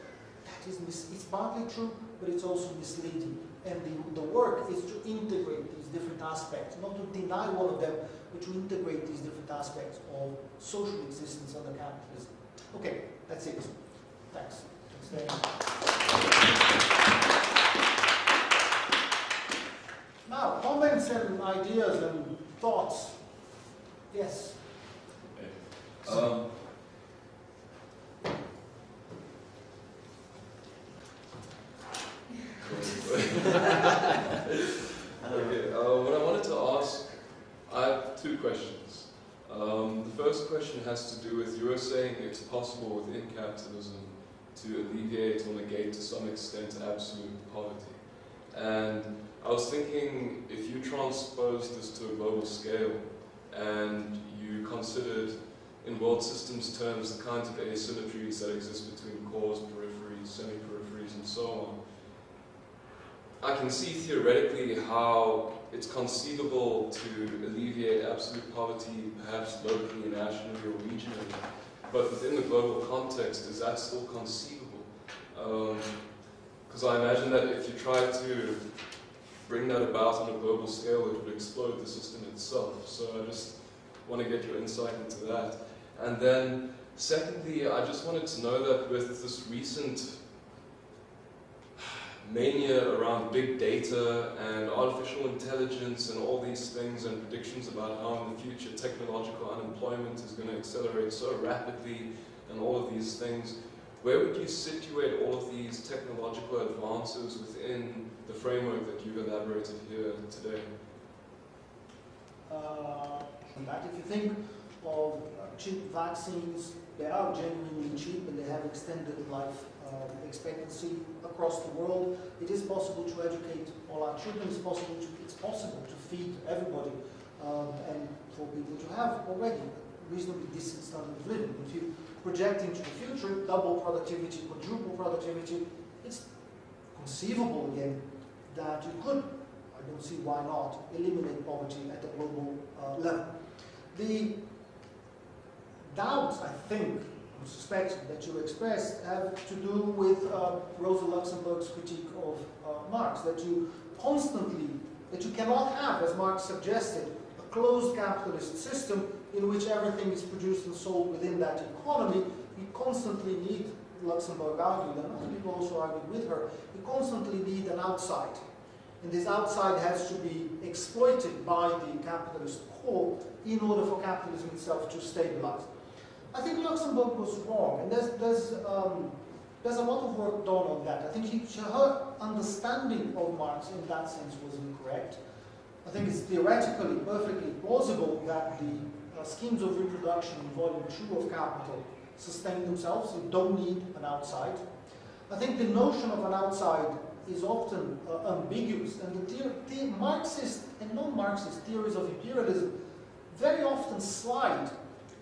That is, it's partly true, but it's also misleading. And the work is to integrate these different aspects, not to deny one of them, but to integrate these different aspects of social existence under capitalism. Okay, that's it. Thanks. Now, comments and ideas and thoughts. Yes. What I wanted to ask, I have two questions. The first question has to do with, you were saying it's possible within capitalism to alleviate or negate to some extent absolute poverty. And I was thinking, if you transpose this to a global scale and you considered in world systems terms the kinds of asymmetries that exist between cores, peripheries, semi-peripheries, and so on, I can see theoretically how it's conceivable to alleviate absolute poverty, perhaps locally, nationally, or regionally. But within the global context, is that still conceivable? Because I imagine that if you try to bring that about on a global scale, it would explode the system itself. So I just want to get your insight into that. And then, secondly, I just wanted to know that with this recent mania around big data and artificial intelligence and all these things and predictions about how in the future technological unemployment is going to accelerate so rapidly and all of these things, where would you situate all of these technological advances within the framework that you've elaborated here today? If you think of cheap vaccines, they are genuinely cheap and they have extended life expectancy across the world. It is possible to educate all our children. It's possible to feed everybody and for people to have already a reasonably decent standard of living. If you project into the future, double productivity, quadruple productivity, it's conceivable again that you could, I don't see why not, eliminate poverty at a global level. The doubts, I think, I suspect that you expressed have to do with Rosa Luxemburg's critique of Marx, that you cannot have, as Marx suggested, a closed capitalist system in which everything is produced and sold within that economy. You constantly need, Luxemburg argued, and other people also argued with her, you constantly need an outside. And this outside has to be exploited by the capitalist core in order for capitalism itself to stabilize. I think Luxemburg was wrong, and there's a lot of work done on that. I think her understanding of Marx in that sense was incorrect. I think it's theoretically perfectly plausible that the schemes of reproduction in Volume 2 of Capital sustain themselves. You don't need an outside. I think the notion of an outside is often ambiguous, and the Marxist and non-Marxist theories of imperialism very often slide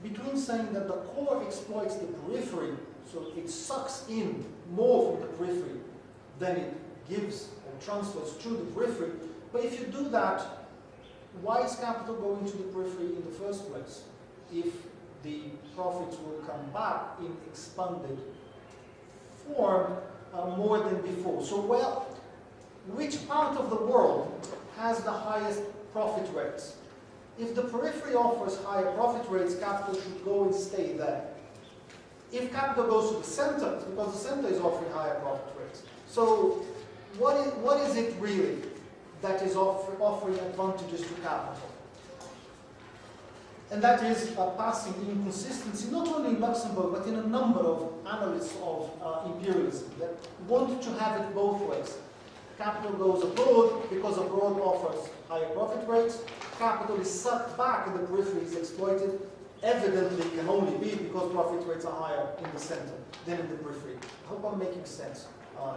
between saying that the core exploits the periphery, so it sucks in more from the periphery then it gives or transfers to the periphery. But if you do that, why is capital going to the periphery in the first place if the profits will come back in expanded form more than before? So, well, which part of the world has the highest profit rates? If the periphery offers higher profit rates, capital should go and stay there. If capital goes to the center, it's because the center is offering higher profit rates. So what is it really that is offering advantages to capital? And that is a passing inconsistency, not only in Luxembourg, but in a number of analysts of imperialism that want to have it both ways. Capital goes abroad because abroad offers higher profit rates. Capital is sucked back and the periphery is exploited. Evidently can only be because profit rates are higher in the center than in the periphery. I hope I'm making sense here.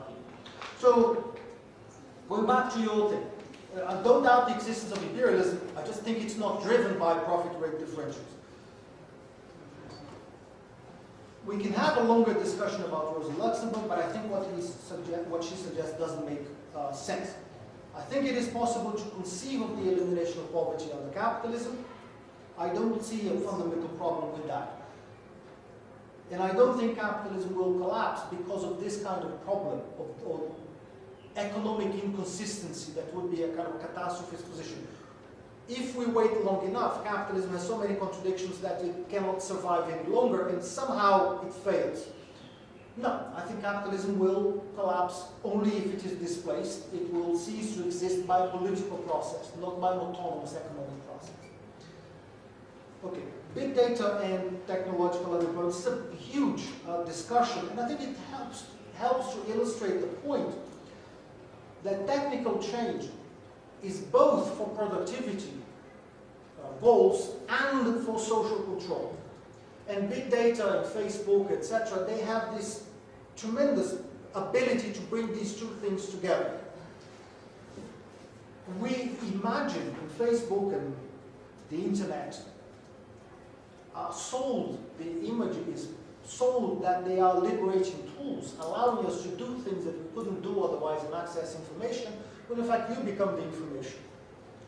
So, going back to your thing, I don't doubt the existence of imperialism, I just think it's not driven by profit rate differentials. We can have a longer discussion about Rosa Luxemburg, but I think what she suggests doesn't make sense. I think it is possible to conceive of the elimination of poverty under capitalism. I don't see a fundamental problem with that. And I don't think capitalism will collapse because of this kind of problem of economic inconsistency that would be a kind of catastrophist position. If we wait long enough, capitalism has so many contradictions that it cannot survive any longer and somehow it fails. No, I think capitalism will collapse only if it is displaced. It will cease to exist by a political process, not by an autonomous economic process. Okay, big data and technological unemployment is a huge discussion, and I think it helps to illustrate the point that technical change is both for productivity goals and for social control. And big data and Facebook, etc., they have this tremendous ability to bring these two things together. We imagine Facebook and the internet the image is sold that they are liberating tools, allowing us to do things that we couldn't do otherwise and access information, when in fact you become the information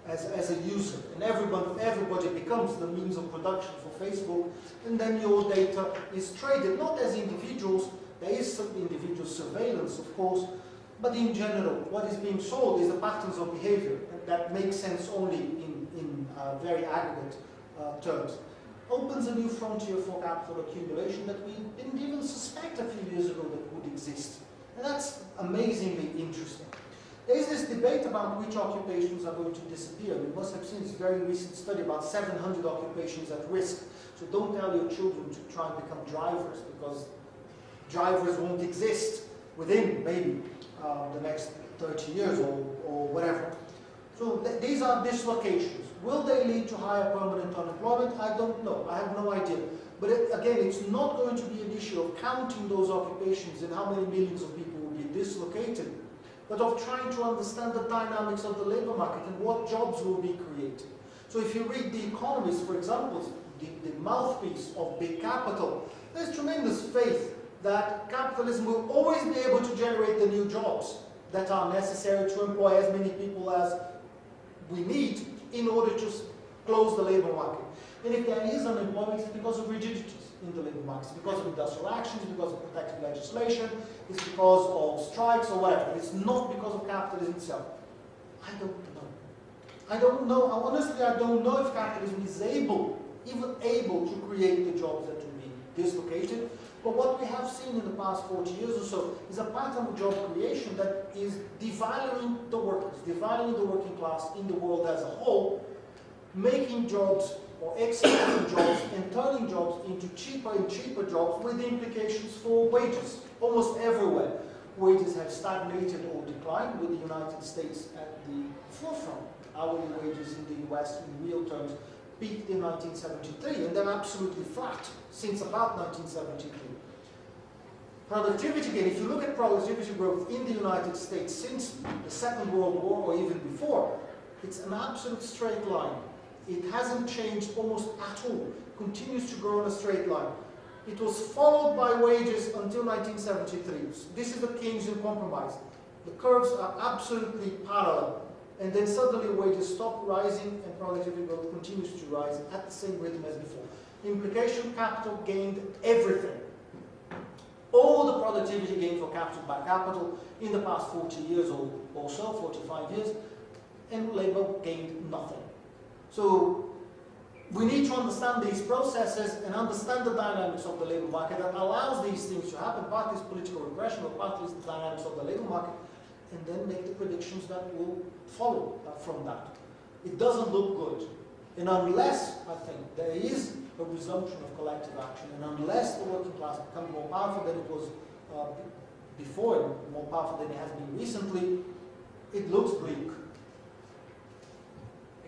as a user. And everybody becomes the means of production for Facebook, and then your data is traded, not as individuals, there is some individual surveillance of course, but in general, what is being sold is the patterns of behavior that make sense only in very aggregate terms. Opens a new frontier for capital accumulation that we didn't even suspect a few years ago that would exist. And that's amazingly interesting. There is this debate about which occupations are going to disappear. You must have seen this very recent study about 700 occupations at risk. So don't tell your children to try and become drivers, because drivers won't exist within maybe the next 30 years or whatever. So these are dislocations. Will they lead to higher permanent unemployment? I don't know. I have no idea. But again, it's not going to be an issue of counting those occupations and how many millions of people will be dislocated, but of trying to understand the dynamics of the labor market and what jobs will be created. So if you read The Economist, for example, the mouthpiece of big capital, there's tremendous faith that capitalism will always be able to generate the new jobs that are necessary to employ as many people as we need in order to close the labor market. And if there is unemployment, it's because of rigidities in the labor market. It's because of industrial actions, because of protective legislation, it's because of strikes or whatever. It's not because of capitalism itself. I don't know. I don't know. Honestly, I don't know if capitalism is even able to create the jobs that will be dislocated. But what we have seen in the past 40 years or so is a pattern of job creation that is devaluing the workers, devaluing the working class in the world as a whole, making jobs or exporting jobs and turning jobs into cheaper and cheaper jobs with implications for wages almost everywhere. Wages have stagnated or declined, with the United States at the forefront. Hourly wages in the US in real terms peaked in 1973 and then absolutely flat since about 1973. Productivity gain, if you look at productivity growth in the United States since the Second World War or even before, it's an absolute straight line. It hasn't changed almost at all. It continues to grow in a straight line. It was followed by wages until 1973. This is the Keynesian compromise. The curves are absolutely parallel. And then suddenly wages stop rising and productivity growth continues to rise at the same rhythm as before. Implication, capital gained everything. All the productivity gained for capital by capital in the past 40 years or so, 45 years, and labor gained nothing. So we need to understand these processes and understand the dynamics of the labor market that allows these things to happen. Partly is political regression, or partly is the dynamics of the labor market, and then make the predictions that will follow from that. It doesn't look good. And unless, I think, there is a resumption of collective action, and unless the working class becomes more powerful than it was before, and more powerful than it has been recently, it looks bleak.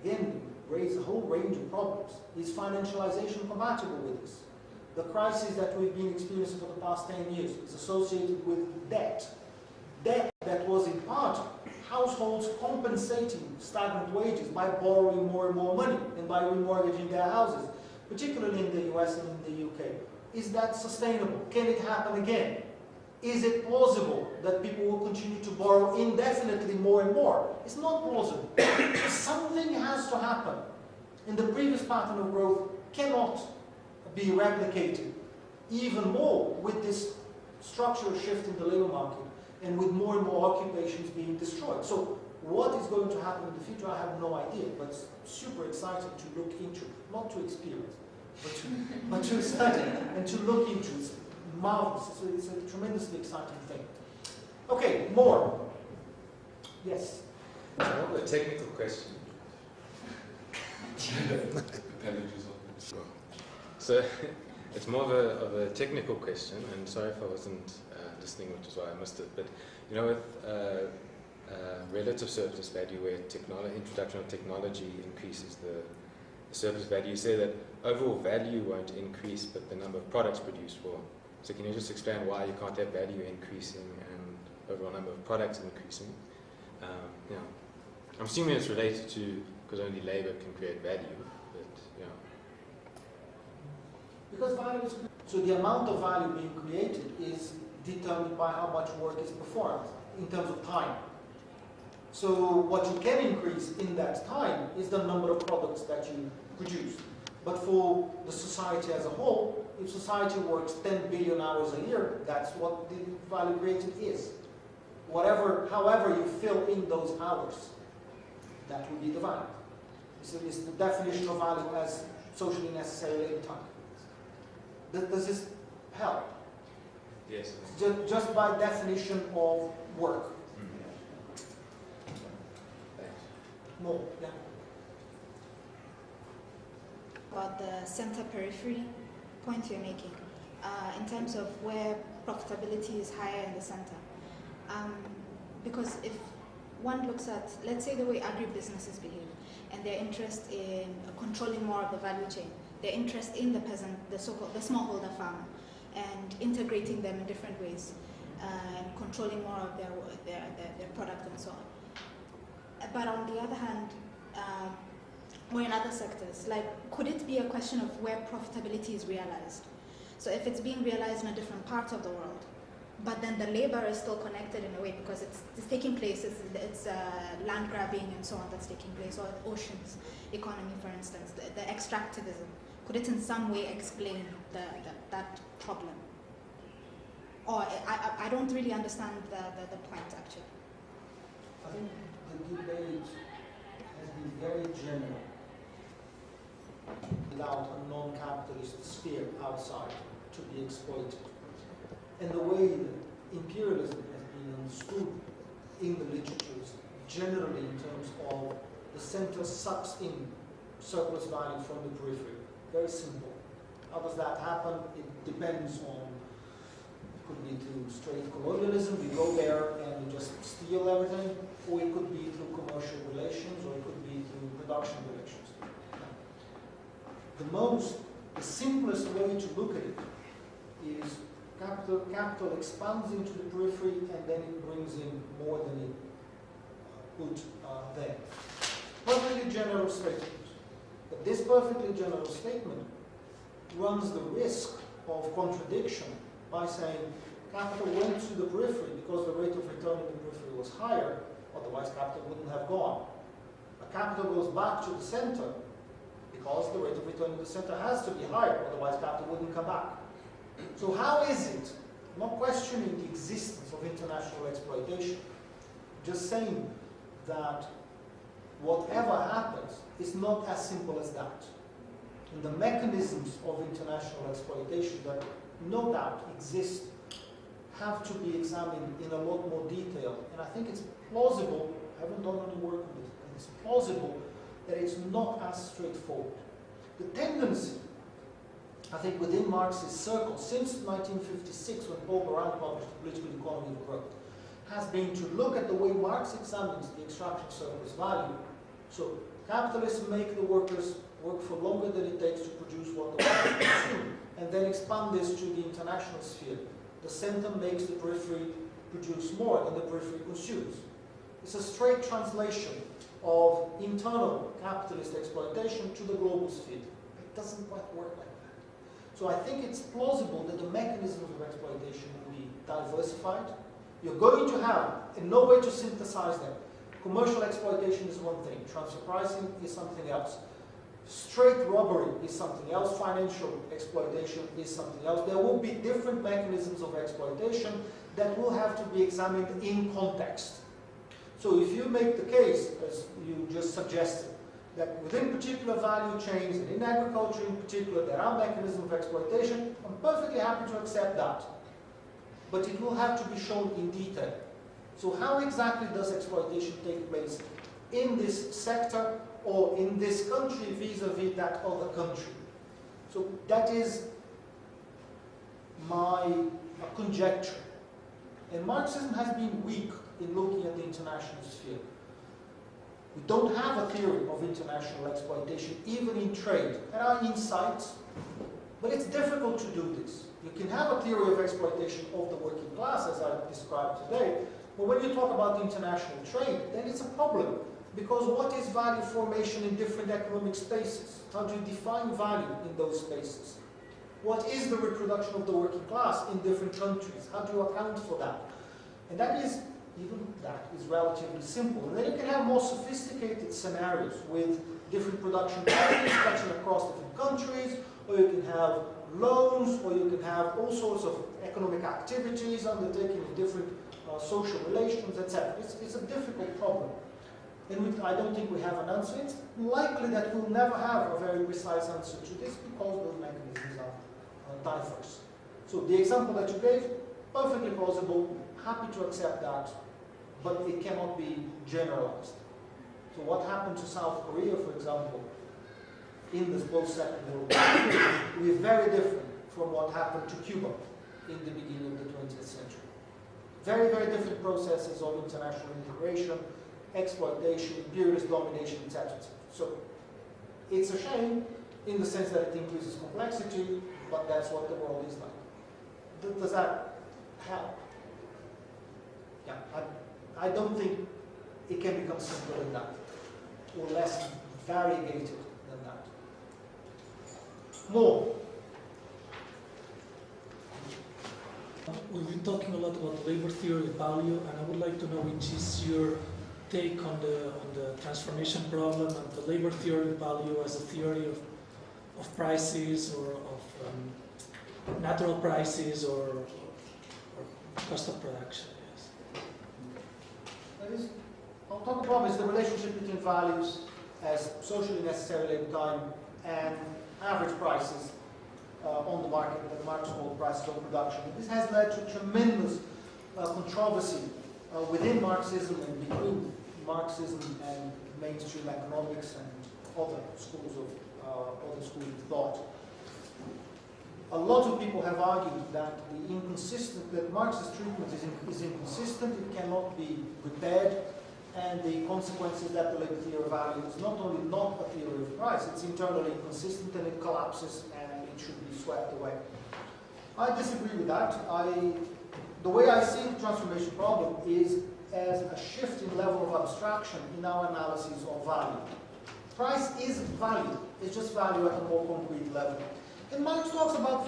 Again, raise a whole range of problems. Is financialization compatible with this? The crisis that we've been experiencing for the past 10 years is associated with debt. Debt that was in part households compensating stagnant wages by borrowing more and more money and by remortgaging their houses, particularly in the US and in the UK. Is that sustainable? Can it happen again? Is it plausible that people will continue to borrow indefinitely more and more? It's not plausible. Something has to happen. And the previous pattern of growth cannot be replicated even more with this structural shift in the labor market and with more and more occupations being destroyed. So what is going to happen in the future, I have no idea, but it's super exciting to look into, not to experience, but to study and to look into. It's marvelous. It's a tremendously exciting thing. Okay, more. Yes? I have a technical question. So it's more of a technical question, and sorry if I wasn't listening, which is why I missed it. But you know, with relative surplus value, where introduction of technology increases the surplus value, you say that overall value won't increase, but the number of products produced will. So can you just explain why you can't have value increasing and overall number of products increasing? You know, I'm assuming it's related to because only labor can create value, but you know. Because value is, so the amount of value being created is determined by how much work is performed in terms of time. So what you can increase in that time is the number of products that you produce. But for the society as a whole, if society works 10 billion hours a year, that's what the value created is. However you fill in those hours, that will be the value. So it's the definition of value as socially necessary labor time. Does this help? Yes. Just by definition of work. Thanks. More, yeah. About the center periphery point you're making, in terms of where profitability is higher in the center. Because if one looks at, let's say, the way agribusinesses behave, and their interest in controlling more of the value chain, their interest in the peasant, the so-called the smallholder farmer, and integrating them in different ways, and controlling more of their product and so on. But on the other hand, or in other sectors, like, could it be a question of where profitability is realized? So if it's being realized in a different part of the world, but then the labor is still connected in a way because it's taking place, it's land grabbing and so on that's taking place, or oceans economy, for instance, the extractivism. Could it in some way explain that problem? Or I don't really understand the point, actually. I think the debate has been very general, without a non-capitalist sphere outside to be exploited. And the way that imperialism has been understood in the literatures, generally in terms of the center sucks in surplus value from the periphery. Very simple. How does that happen? It depends on, it could be through straight colonialism, we go there and we just steal everything, or it could be through commercial relations, or it could be through production relations. The simplest way to look at it is capital expands into the periphery and then it brings in more than it put there. Perfectly general statement. But this perfectly general statement runs the risk of contradiction by saying, capital went to the periphery because the rate of return in the periphery was higher, otherwise capital wouldn't have gone. A capital goes back to the center because the rate of return in the center has to be higher, otherwise capital wouldn't come back. So how is it, I'm not questioning the existence of international exploitation, just saying that whatever happens is not as simple as that. And the mechanisms of international exploitation that no doubt exist have to be examined in a lot more detail. And I think it's plausible, I haven't done any work on it, and it's plausible that it's not as straightforward. The tendency, I think, within Marx's circle, since 1956, when Paul Baran published The Political Economy of Growth, has been to look at the way Marx examines the extraction surplus value. So capitalists make the workers work for longer than it takes to produce what the workers consume, and then expand this to the international sphere. The center makes the periphery produce more than the periphery consumes. It's a straight translation of internal capitalist exploitation to the global sphere. It doesn't quite work like that. So I think it's plausible that the mechanisms of exploitation will be diversified. You're going to have, in no way to synthesize them, commercial exploitation is one thing, transfer pricing is something else. Straight robbery is something else, financial exploitation is something else. There will be different mechanisms of exploitation that will have to be examined in context. So if you make the case, as you just suggested, that within particular value chains, and in agriculture in particular, there are mechanisms of exploitation, I'm perfectly happy to accept that. But it will have to be shown in detail. So how exactly does exploitation take place in this sector or in this country vis-a-vis that other country? So that is my conjecture. And Marxism has been weak in looking at the international sphere. We don't have a theory of international exploitation, even in trade. There are insights, but it's difficult to do this. You can have a theory of exploitation of the working class, as I described today, but when you talk about international trade, then it's a problem. Because what is value formation in different economic spaces? How do you define value in those spaces? What is the reproduction of the working class in different countries? How do you account for that? And that is, even that is relatively simple. And then you can have more sophisticated scenarios with different production patterns stretching across different countries, or you can have loans, or you can have all sorts of economic activities undertaken in different social relations, etc. It's a difficult problem. And I don't think we have an answer. It's likely that we'll never have a very precise answer to this because those mechanisms are diverse. So the example that you gave, perfectly plausible, happy to accept that, but it cannot be generalized. So what happened to South Korea, for example, in the post-Second World War, will be very different from what happened to Cuba in the beginning of the 20th century. Very, very different processes of international integration, exploitation, imperialist domination, etc. So it's a shame in the sense that it increases complexity, but that's what the world is like. Does that help? Yeah, I don't think it can become simpler than that, or less variegated than that. More. We've been talking a lot about labor theory of value, and I would like to know which is your take on the transformation problem and the labor theory of value as a theory of prices or of natural prices or cost of production. Yes. I'll talk about is the relationship between values as socially necessary labor time and average prices on the market that Marx called prices on production. This has led to tremendous controversy within Marxism and between Marxism and mainstream economics and other schools of thought. A lot of people have argued that that Marxist treatment is inconsistent, it cannot be repaired, and the consequence is that the labor theory of value is not only not a theory of price, it's internally inconsistent and it collapses and it should be swept away. I disagree with that. The way I see the transformation problem is as a shift in level of abstraction in our analysis of value. Price is value, it's just value at a more concrete level. And Marx talks about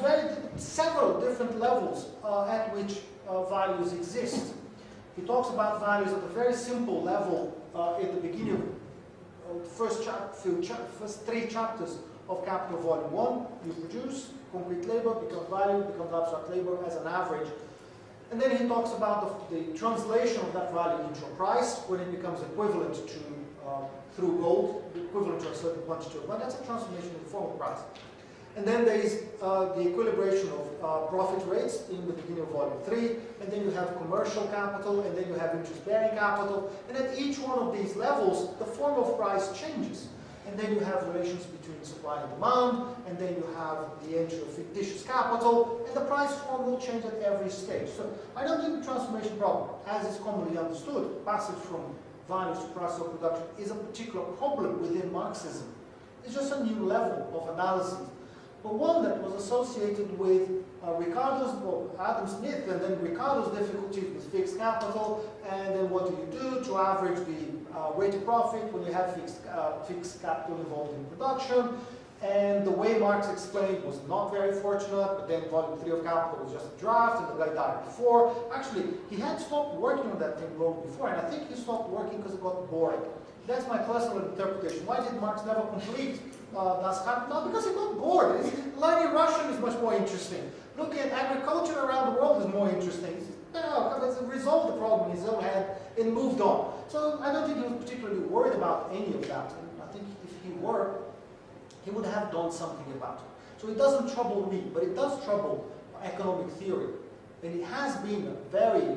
several different levels at which values exist. He talks about values at a very simple level at the beginning of the first 3 chapters of Capital Volume 1. You produce, concrete labor becomes value, becomes abstract labor as an average. And then he talks about the translation of that value into a price when it becomes equivalent to, through gold, equivalent to a certain quantity of money. That's a transformation in the form of price. And then there is the equilibration of profit rates in the beginning of Volume 3, and then you have commercial capital, and then you have interest-bearing capital, and at each one of these levels, the form of price changes. And then you have relations between supply and demand, and then you have the entry of fictitious capital, and the price form will change at every stage. So I don't think the transformation problem, as is commonly understood, passage from values to price of production, is a particular problem within Marxism. It's just a new level of analysis, but one that was associated with Adam Smith, and then Ricardo's difficulties with fixed capital, and then what do you do to average the rate of profit when you have fixed capital involved in production. And the way Marx explained was not very fortunate, but then Volume 3 of Capital was just a draft, and the guy died before. Actually, he had stopped working on that thing long before, and I think he stopped working because it got boring. That's my personal interpretation. Why did Marx never complete Das Kapital? Because he got bored. Learning Russian is much more interesting. Looking at agriculture around the world is more interesting. He resolved the problem in his own head and moved on. So I don't think he was particularly worried about any of that. And I think if he were, he would have done something about it. So it doesn't trouble me, but it does trouble economic theory. And it has been a very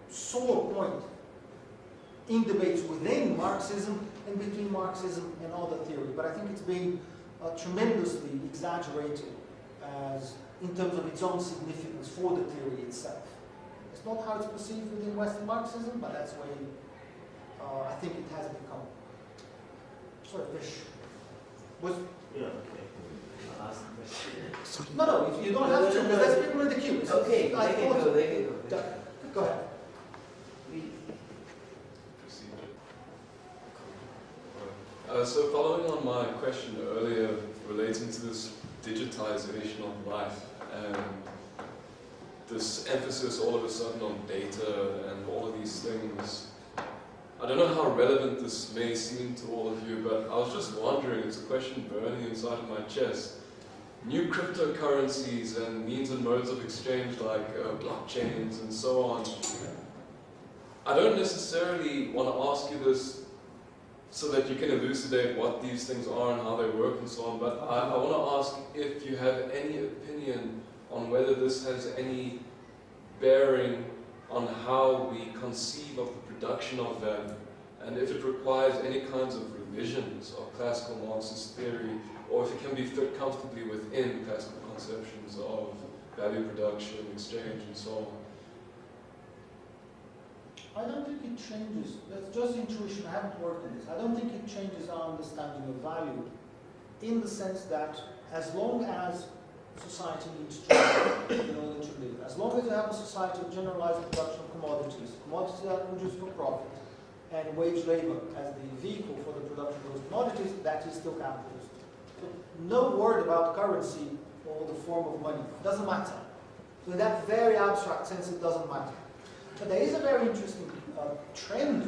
sore point in debates within Marxism and between Marxism and other theory. But I think it's been tremendously exaggerated as in terms of its own significance for the theory itself. It's not how it's perceived within Western Marxism, but that's where I think it has become. Sorry, Vish. Yeah, okay. I'll ask the question. No, if you don't have to, because there's people in the queue. Okay, they can go. Go ahead. So following on my question earlier relating to this digitization of life and this emphasis all of a sudden on data and all of these things, I don't know how relevant this may seem to all of you, but I was just wondering, it's a question burning inside of my chest. New cryptocurrencies and means and modes of exchange like blockchains and so on. I don't necessarily want to ask you this so that you can elucidate what these things are and how they work and so on, but I want to ask if you have any opinion on whether this has any bearing on how we conceive of the production of value, and if it requires any kinds of revisions of classical Marxist theory, or if it can be fit comfortably within classical conceptions of value production, exchange, and so on. I don't think it changes. That's just intuition. I haven't worked on this. I don't think it changes our understanding of value in the sense that as long as society needs to in order to live, as long as you have a society of generalized production of commodities that are produced for profit, and wage labor as the vehicle for the production of those commodities, that is still capitalist. So no word about currency or the form of money. It doesn't matter. So in that very abstract sense, it doesn't matter. But there is a very interesting trend,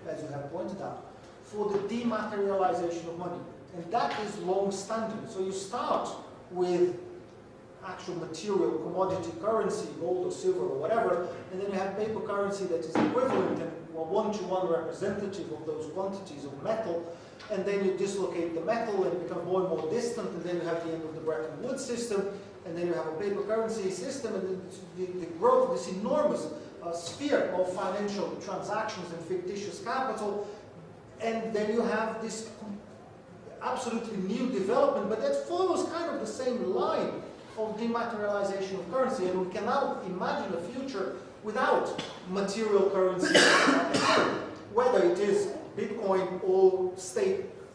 as you have pointed out, for the dematerialization of money. And that is long-standing. So you start with actual material commodity currency, gold or silver or whatever, and then you have paper currency that is equivalent and one-to-one representative of those quantities of metal, and then you dislocate the metal and it becomes more and more distant, and then you have the end of the Bretton Woods system, and then you have a paper currency system, and the growth of this enormous sphere of financial transactions and fictitious capital, and then you have this absolutely new development, but that follows kind of the same line of dematerialization of currency, and we can now imagine a future without material currency, whether it is Bitcoin or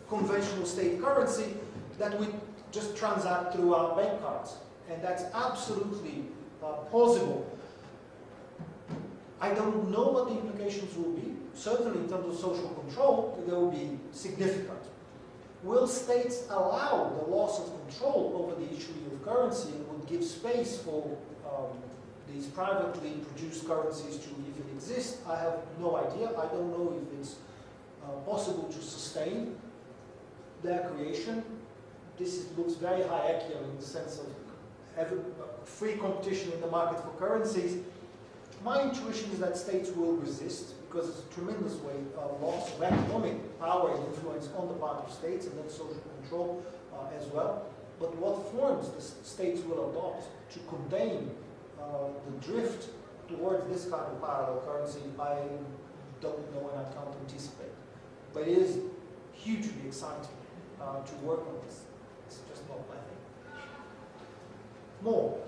conventional state currency that we just transact through our bank cards, and that's absolutely plausible. I don't know what the implications will be. Certainly in terms of social control, they will be significant. will states allow the loss of control over the issuing of currency and would give space for these privately produced currencies to even exist? I have no idea. I don't know if it's possible to sustain their creation. This looks very Hayekian in the sense of having free competition in the market for currencies. My intuition is that states will resist because it's a tremendous loss of economic power and influence on the part of states and then social control as well. But what forms the states will adopt to contain the drift towards this kind of parallel currency, I don't know and I can't anticipate. But it is hugely exciting to work on this. It's just not my thing. More.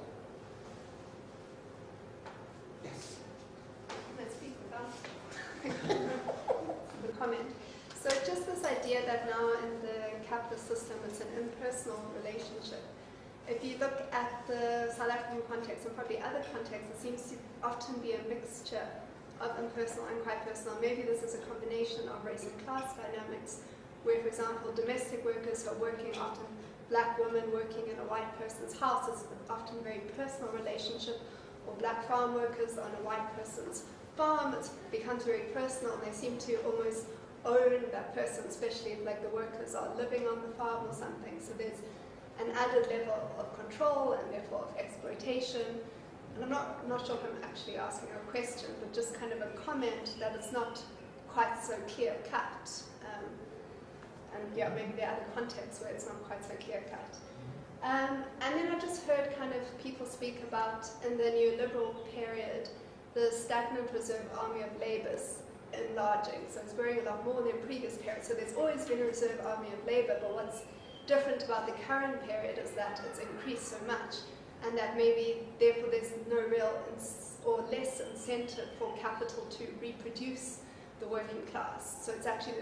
Yes. Let's speak without the comment. So just this idea that now in the capitalist system it's an impersonal relationship. If you look at the South African context and probably other contexts, it seems to often be a mixture of impersonal and quite personal. Maybe this is a combination of race and class dynamics, where, for example, domestic workers who are working, often black women working in a white person's house, is often a very personal relationship, or black farm workers on a white person's farm, it becomes very personal, and they seem to almost own that person, especially if like the workers are living on the farm or something. So there's an added level of control and therefore of exploitation. And I'm not sure if I'm actually asking a question, but just kind of a comment that it's not quite so clear-cut. And yeah, maybe there are other contexts where it's not quite so clear-cut. And then I just heard kind of people speak about, in the neoliberal period, the stagnant reserve army of labours enlarging. So it's growing a lot more than previous periods. So there's always been a reserve army of labour, but what's different about the current period is that it's increased so much, and that maybe therefore there's no real or less incentive for capital to reproduce the working class. So it's actually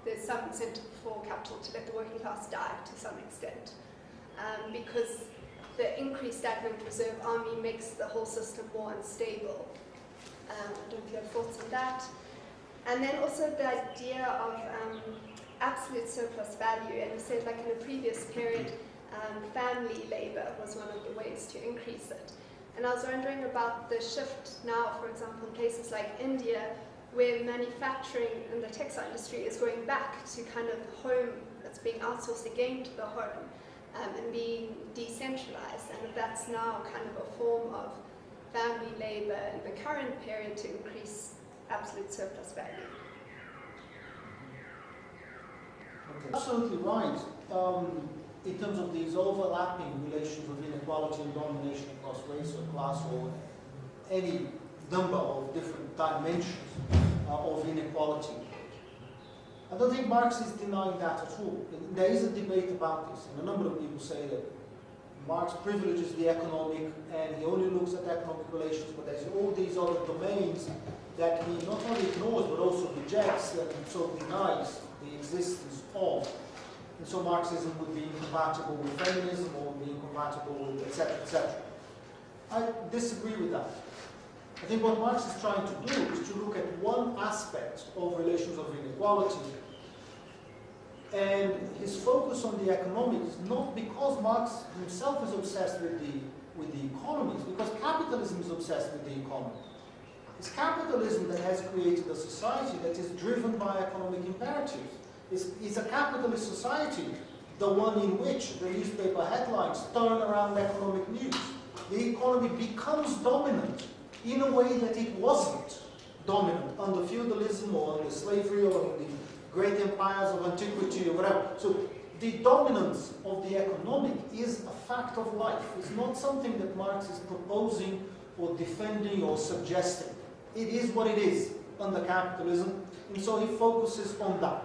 there's some incentive for capital to let the working class die to some extent, because the increased stagnant reserve army makes the whole system more unstable. I don't know if you have thoughts on that. And then also the idea of absolute surplus value, and you said like in a previous period, family labour was one of the ways to increase it. And I was wondering about the shift now, for example, in places like India, where manufacturing in the textile industry is going back to kind of home, that's being outsourced again to the home, and being decentralized, and if that's now kind of a form of family labour in the current period to increase absolute surplus value. Absolutely right. In terms of these overlapping relations of inequality and domination across race or class or any number of different dimensions of inequality. I don't think Marx is denying that at all. There is a debate about this, and a number of people say that Marx privileges the economic and he only looks at economic relations, but there's all these other domains that he not only ignores but also rejects and so denies the existence of. And so Marxism would be incompatible with feminism or would be incompatible with etc., etc. I disagree with that. I think what Marx is trying to do is to look at one aspect of relations of inequality, and his focus on the economics, not because Marx himself is obsessed with the economies, because capitalism is obsessed with the economy. It's capitalism that has created a society that is driven by economic imperatives. It's a capitalist society, the one in which the newspaper headlines turn around economic news. The economy becomes dominant in a way that it wasn't dominant under feudalism or under slavery or under the great empires of antiquity or whatever. So the dominance of the economic is a fact of life. It's not something that Marx is proposing or defending or suggesting. It is what it is under capitalism, and so he focuses on that.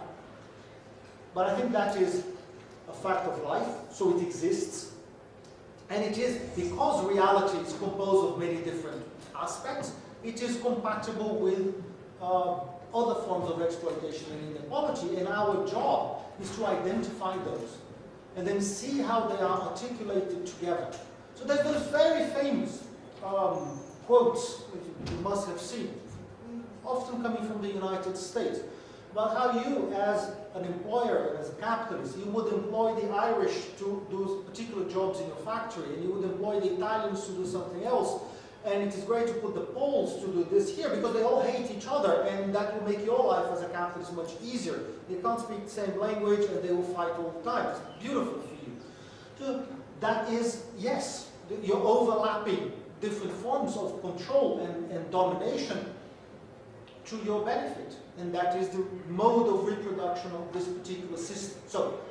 But I think that is a fact of life, so it exists. And it is, because reality is composed of many different aspects, it is compatible with other forms of exploitation and inequality, and our job is to identify those and then see how they are articulated together. So there's those very famous quotes that you must have seen, often coming from the United States, about how you, as an employer and as a capitalist, you would employ the Irish to do particular jobs in your factory, and you would employ the Italians to do something else. And it is great to put the Poles to do this here, because they all hate each other, and that will make your life as a capitalist much easier. They can't speak the same language, and they will fight all the time. It's beautiful for you. So that is, yes, you're overlapping different forms of control and domination to your benefit. And that is the mode of reproduction of this particular system. So,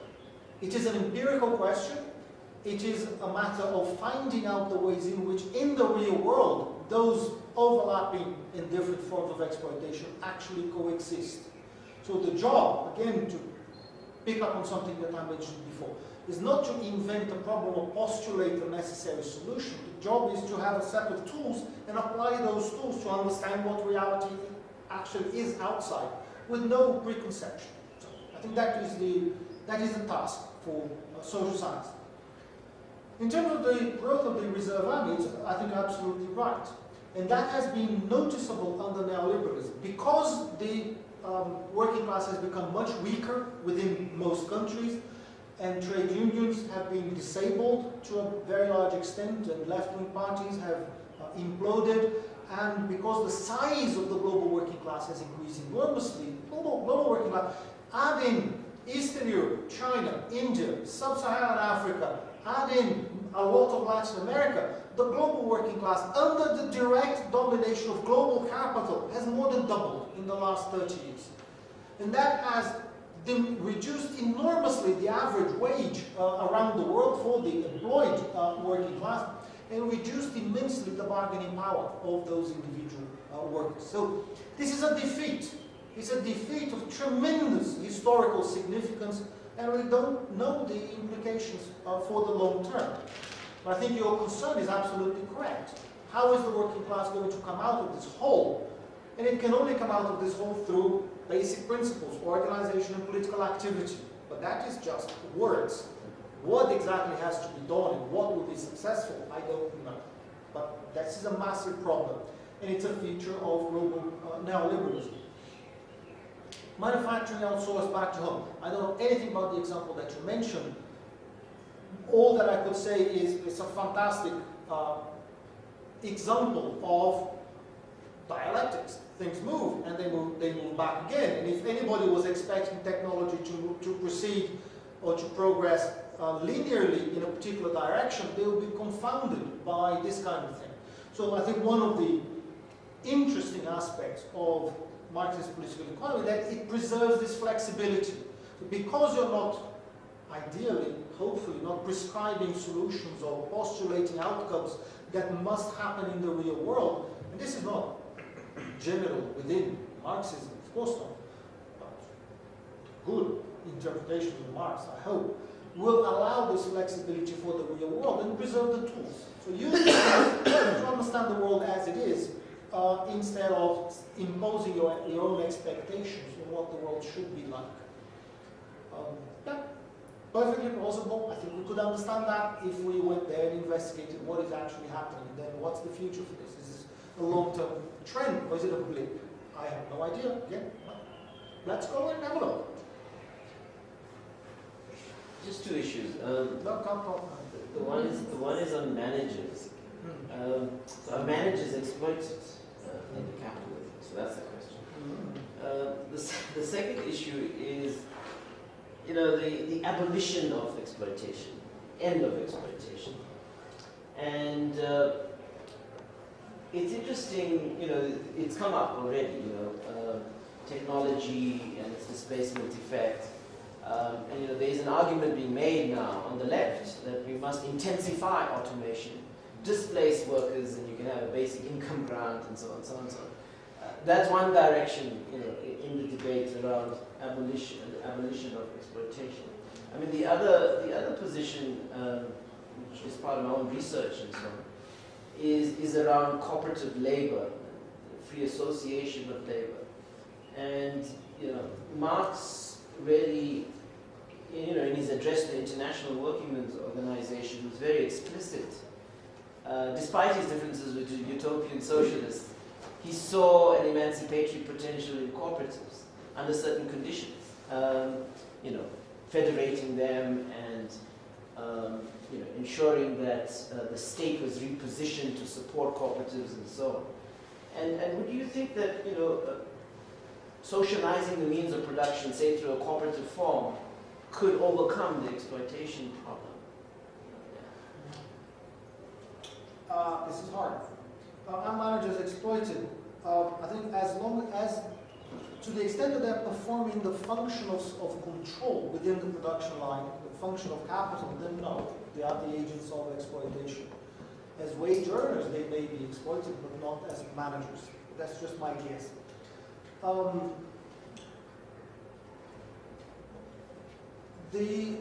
it is an empirical question. It is a matter of finding out the ways in which, in the real world, those overlapping and different forms of exploitation actually coexist. So the job, again, to pick up on something that I mentioned before, is not to invent a problem or postulate a necessary solution. The job is to have a set of tools and apply those tools to understand what reality actually is outside, with no preconception. So I think that is the task for social science. In terms of the growth of the reserve army, I think absolutely right. And that has been noticeable under neoliberalism. Because the working class has become much weaker within most countries, and trade unions have been disabled to a very large extent, and left-wing parties have imploded, and because the size of the global working class has increased enormously, global working class, add in Eastern Europe, China, India, Sub-Saharan Africa, add in a lot of Latin America, the global working class, under the direct domination of global capital, has more than doubled in the last 30 years. And that has reduced enormously the average wage around the world for the employed working class, and reduced immensely the bargaining power of those individual workers. So this is a defeat. It's a defeat of tremendous historical significance, and we don't know the implications for the long term. But I think your concern is absolutely correct. How is the working class going to come out of this hole? And it can only come out of this hole through basic principles, organization and political activity. But that is just words. What exactly has to be done and what will be successful, I don't know. But this is a massive problem, and it's a feature of global neoliberalism. Manufacturing outsourced back to home. I don't know anything about the example that you mentioned. All that I could say is it's a fantastic example of dialectics. Things move, and they move back again. And if anybody was expecting technology to proceed or to progress linearly in a particular direction, they will be confounded by this kind of thing. So I think one of the interesting aspects of Marxist political economy that it preserves this flexibility. So because you're not, ideally, hopefully, not prescribing solutions or postulating outcomes that must happen in the real world, and this is not general within Marxism, of course not, but good interpretation of Marx, I hope, will allow this flexibility for the real world and preserve the tools. So use the tools to understand the world as it is, instead of imposing your own expectations on what the world should be like. Yeah, perfectly plausible. I think we could understand that if we went there and investigated what is actually happening. Then what's the future for this? Is this a long-term trend, or is it a blip? I have no idea. Again, let's go and have a look. Just two issues. The one is on managers. So are managers exploited in capitalism? So that's the question. The second issue is, the abolition of exploitation, end of exploitation, and it's interesting. It's come up already. Technology and its displacement effect. And there's an argument being made now on the left that we must intensify automation, displace workers, and you can have a basic income grant, and so on, so on, so on. That's one direction, in the debate around abolition of exploitation. I mean, the other position, which is part of my own research and so on, is around cooperative labor, free association of labor, and Marx really, in his address to the International Workingmen's Organization, was very explicit. Despite his differences with the utopian socialists, he saw an emancipatory potential in cooperatives. under certain conditions. You know, federating them and you know, ensuring that the state was repositioned to support cooperatives and so on. And would you think that, you know, socializing the means of production, say through a cooperative form, could overcome the exploitation problem? This is hard. Our managers exploited. I think as long as, to the extent that they're performing the function of control within the production line, the function of capital, then no, they are the agents of exploitation. As wage earners, they may be exploited, but not as managers. That's just my guess. The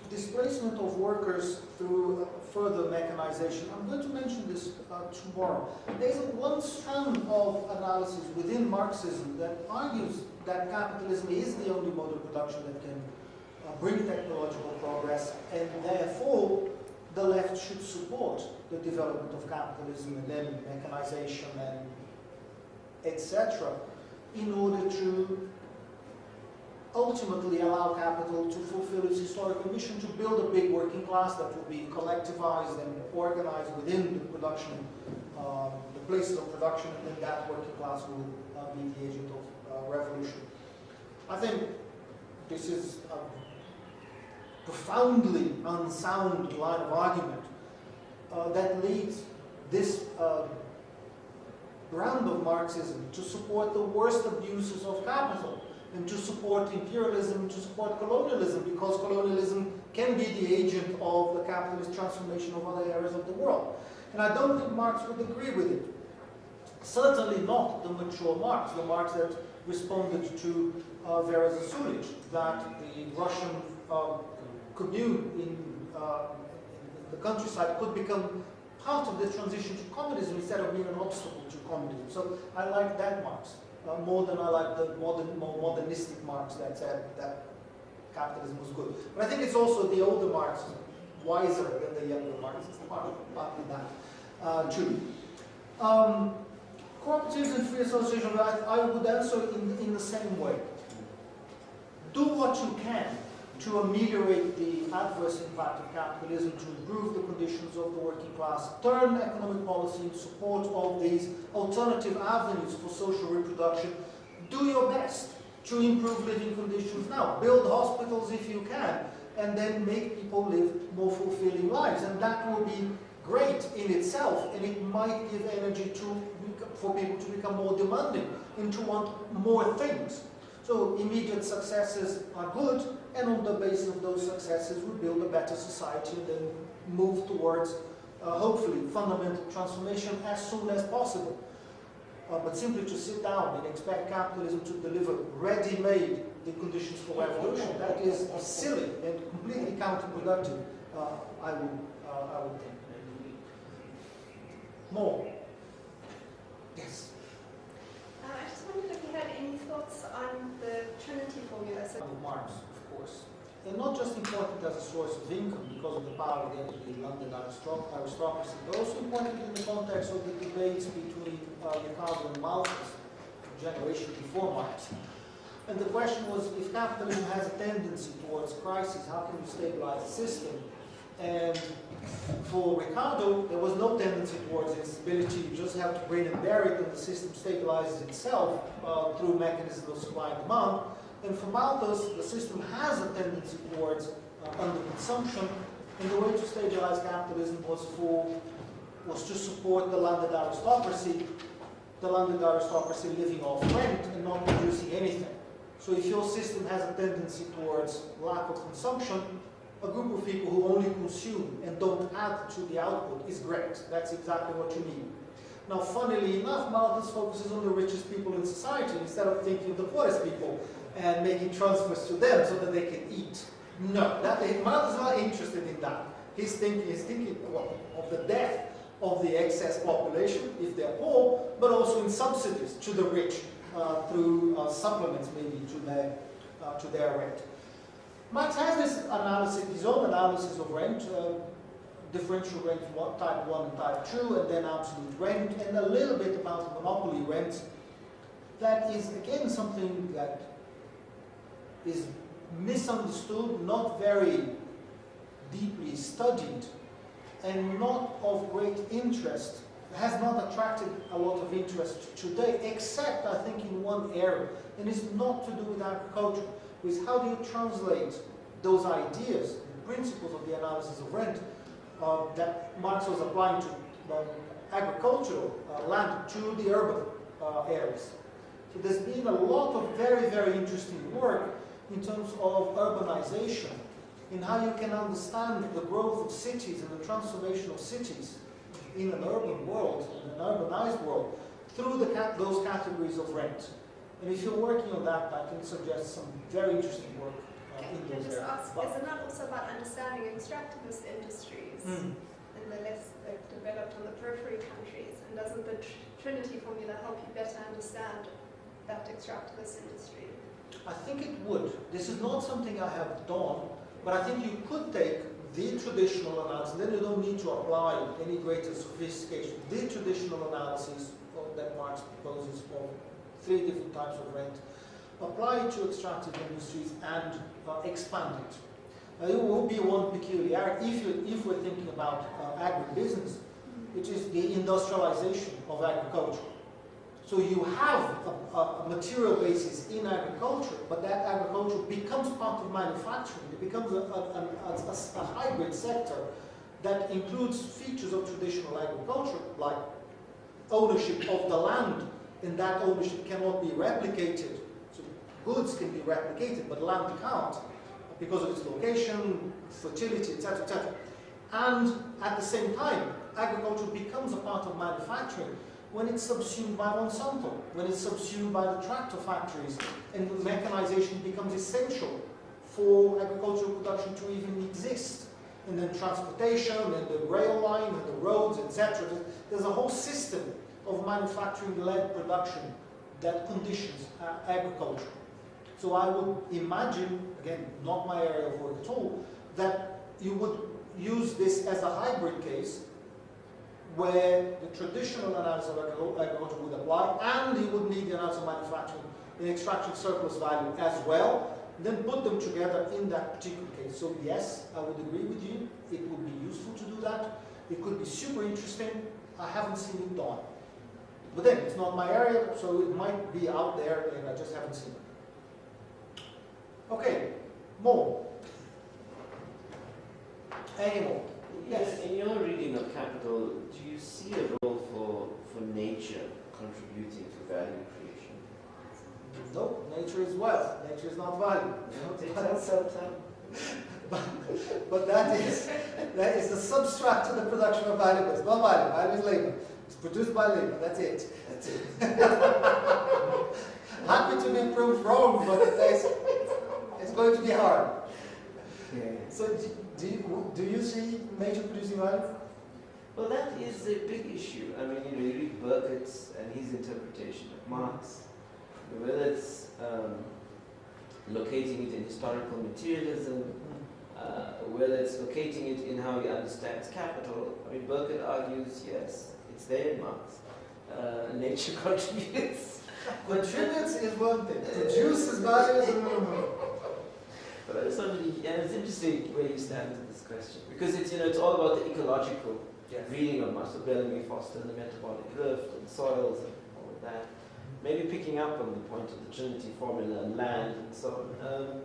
displacement of workers through further mechanization, I'm going to mention this tomorrow. There's one strand of analysis within Marxism that argues that capitalism is the only mode of production that can bring technological progress, and therefore the left should support the development of capitalism and then mechanization and etc. in order to ultimately allow capital to fulfill its historical mission to build a big working class that will be collectivized and organized within the production, the places of production, and then that working class will be the agent of revolution. I think this is a profoundly unsound line of argument that leads this brand of Marxism to support the worst abuses of capital, and to support imperialism, to support colonialism, because colonialism can be the agent of the capitalist transformation of other areas of the world. And I don't think Marx would agree with it. Certainly not the mature Marx, the Marx that responded to Vera Zasulich, that the Russian commune in the countryside could become part of the transition to communism instead of being an obstacle to communism. So I like that Marx. More than I like the more modernistic Marx that said that capitalism was good. But I think it's also the older Marx, wiser than the younger Marx. It's partly that too. Cooperatives and free association, I would answer in the same way. Do what you can to ameliorate the adverse impact of capitalism, to improve the conditions of the working class, turn economic policy in support of these alternative avenues for social reproduction. Do your best to improve living conditions now. Build hospitals if you can, and then make people live more fulfilling lives. And that will be great in itself, and it might give energy for people to become more demanding and to want more things. So immediate successes are good, and on the basis of those successes we build a better society and then move towards, hopefully, fundamental transformation as soon as possible. But simply to sit down and expect capitalism to deliver ready-made the conditions for revolution, that is silly and completely counterproductive, I would think. More? Yes? I just wondered if you had any thoughts on the Trinity formula. So Marx, of course. They're not just important as a source of income because of the power of the London aristocracy, but also important in the context of the debates between Ricardo and Malthus, a generation before Marx. And the question was, if capitalism has a tendency towards crisis, how can you stabilize the system? And for Ricardo, there was no tendency towards instability. You just have to bring and bear it, and the system stabilizes itself through mechanisms of supply and demand. And for Malthus, the system has a tendency towards underconsumption, and the way to stabilize capitalism was to support the landed aristocracy living off rent and not producing anything. So if your system has a tendency towards lack of consumption, a group of people who only consume and don't add to the output is great. That's exactly what you need. Now, funnily enough, Malthus focuses on the richest people in society instead of thinking of the poorest people and making transfers to them so that they can eat. No, Malthus is not interested in that. He's thinking of the death of the excess population if they're poor, but also in subsidies to the rich through supplements maybe to their rent. Marx has this analysis, his own analysis of rent, differential rent type 1 and type 2, and then absolute rent, and a little bit about monopoly rent. that is, again, something that is misunderstood, not very deeply studied, and not of great interest, has not attracted a lot of interest today, except, I think, in one area, and it's not to do with agriculture, with how do you translate those ideas, the principles of the analysis of rent, that Marx was applying to agricultural land to the urban areas. So there's been a lot of very, very interesting work in terms of urbanization, in how you can understand the growth of cities and the transformation of cities in an urban world, in an urbanized world, through those categories of rent. And if you're working on that, I can suggest some very interesting work in those areas. Ask, is it not also about understanding extractivist industries in the less developed on the periphery countries? And doesn't the Trinity formula help you better understand that extractivist industry? I think it would. This is not something I have done, but I think you could take the traditional analysis, then you don't need to apply any greater sophistication. The traditional analysis that Marx proposes of 3 different types of rent, apply it to extractive industries and expand it. It will be one peculiarity if we're thinking about agribusiness, which is the industrialization of agriculture. So you have a material basis in agriculture, but that agriculture becomes part of manufacturing. It becomes a hybrid sector that includes features of traditional agriculture, like ownership of the land, and that ownership cannot be replicated. So goods can be replicated, but land can't, because of its location, fertility, etc., etc. And at the same time, agriculture becomes a part of manufacturing when it's subsumed by Monsanto, when it's subsumed by the tractor factories, and mechanization becomes essential for agricultural production to even exist. And then transportation, and the rail line, and the roads, etc. There's a whole system of manufacturing-led production that conditions agriculture. So I would imagine, again, not my area of work at all, that you would use this as a hybrid case, where the traditional analysis of agriculture would apply, and you would need the analysis of manufacturing and extraction surplus value as well, then put them together in that particular case. So yes, I would agree with you, it would be useful to do that, it could be super interesting, I haven't seen it done. But then, it's not my area, so it might be out there, and I just haven't seen it. Okay, more. Any more? Yes. In your reading of Capital, do you see a role for nature contributing to value creation? No, nature is wealth. Nature is not value. But that is the substrate to the production of value. It's not value. Value is labor. It's produced by labor. That's it. That's it. Happy to be proved wrong, but it's going to be hard. Yeah. So do you see nature producing value? Well, that is a big issue. I mean, you read Burkett's and his interpretation of Marx, whether it's locating it in historical materialism, whether it's locating it in how he understands capital. I mean, Burkett argues, yes, it's there in Marx. Nature contributes. Contributes is one thing. Produces value is another one. But it's interesting where you stand in this question, because it's all about the ecological reading of Marx, so Bellamy Foster and the metabolic drift and soils and all of that. Maybe picking up on the point of the Trinity formula and land and so on.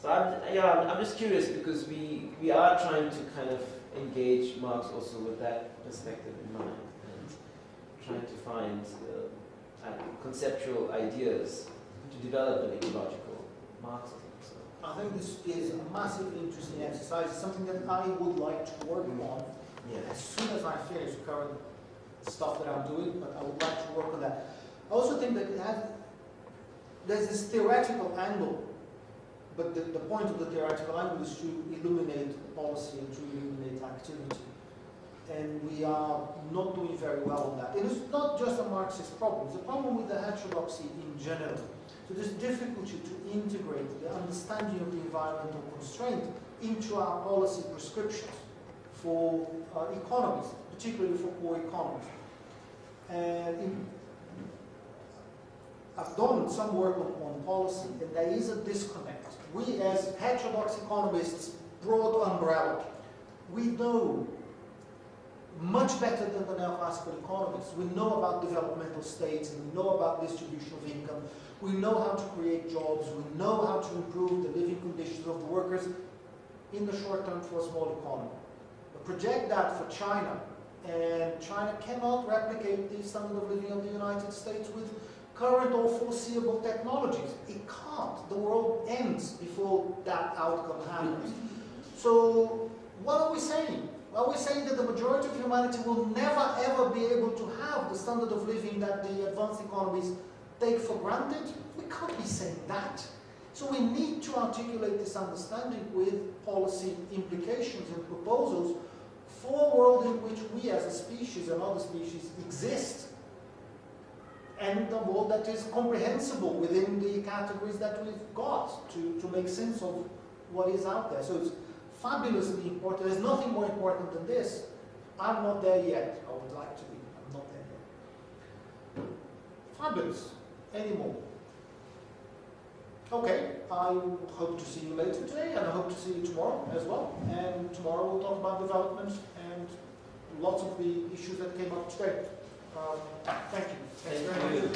So I'm just curious, because we are trying to kind of engage Marx also with that perspective in mind, and trying to find conceptual ideas to develop an ecological Marxism. I think this is a massively interesting exercise. It's something that I would like to work on as soon as I finish the current stuff that I'm doing, but I would like to work on that. I also think that there's this theoretical angle, but the point of the theoretical angle is to illuminate policy and to illuminate activity. And we are not doing very well on that. It is not just a Marxist problem, it's a problem with the heterodoxy in general. So there's difficulty to integrate the understanding of the environmental constraint into our policy prescriptions for economies, particularly for poor economies. And I've done some work on policy, and there is a disconnect. We, as heterodox economists, broad umbrella, we know much better than the neoclassical economists. We know about developmental states, and we know about distribution of income. We know how to create jobs. We know how to improve the living conditions of the workers in the short term for a small economy. But project that for China, and China cannot replicate the standard of living of the United States with current or foreseeable technologies. It can't. The world ends before that outcome happens. So what are we saying? Are we saying that the majority of humanity will never ever be able to have the standard of living that the advanced economies take for granted? We can't be saying that. So we need to articulate this understanding with policy implications and proposals for a world in which we as a species and other species exist, and a world that is comprehensible within the categories that we've got to make sense of what is out there. So it's fabulously important. There's nothing more important than this. I'm not there yet. I would like to be. I'm not there yet. Fabulous. Any more? Okay, I hope to see you later today, and I hope to see you tomorrow as well. And tomorrow we'll talk about development and lots of the issues that came up today. Thank you. Thank you.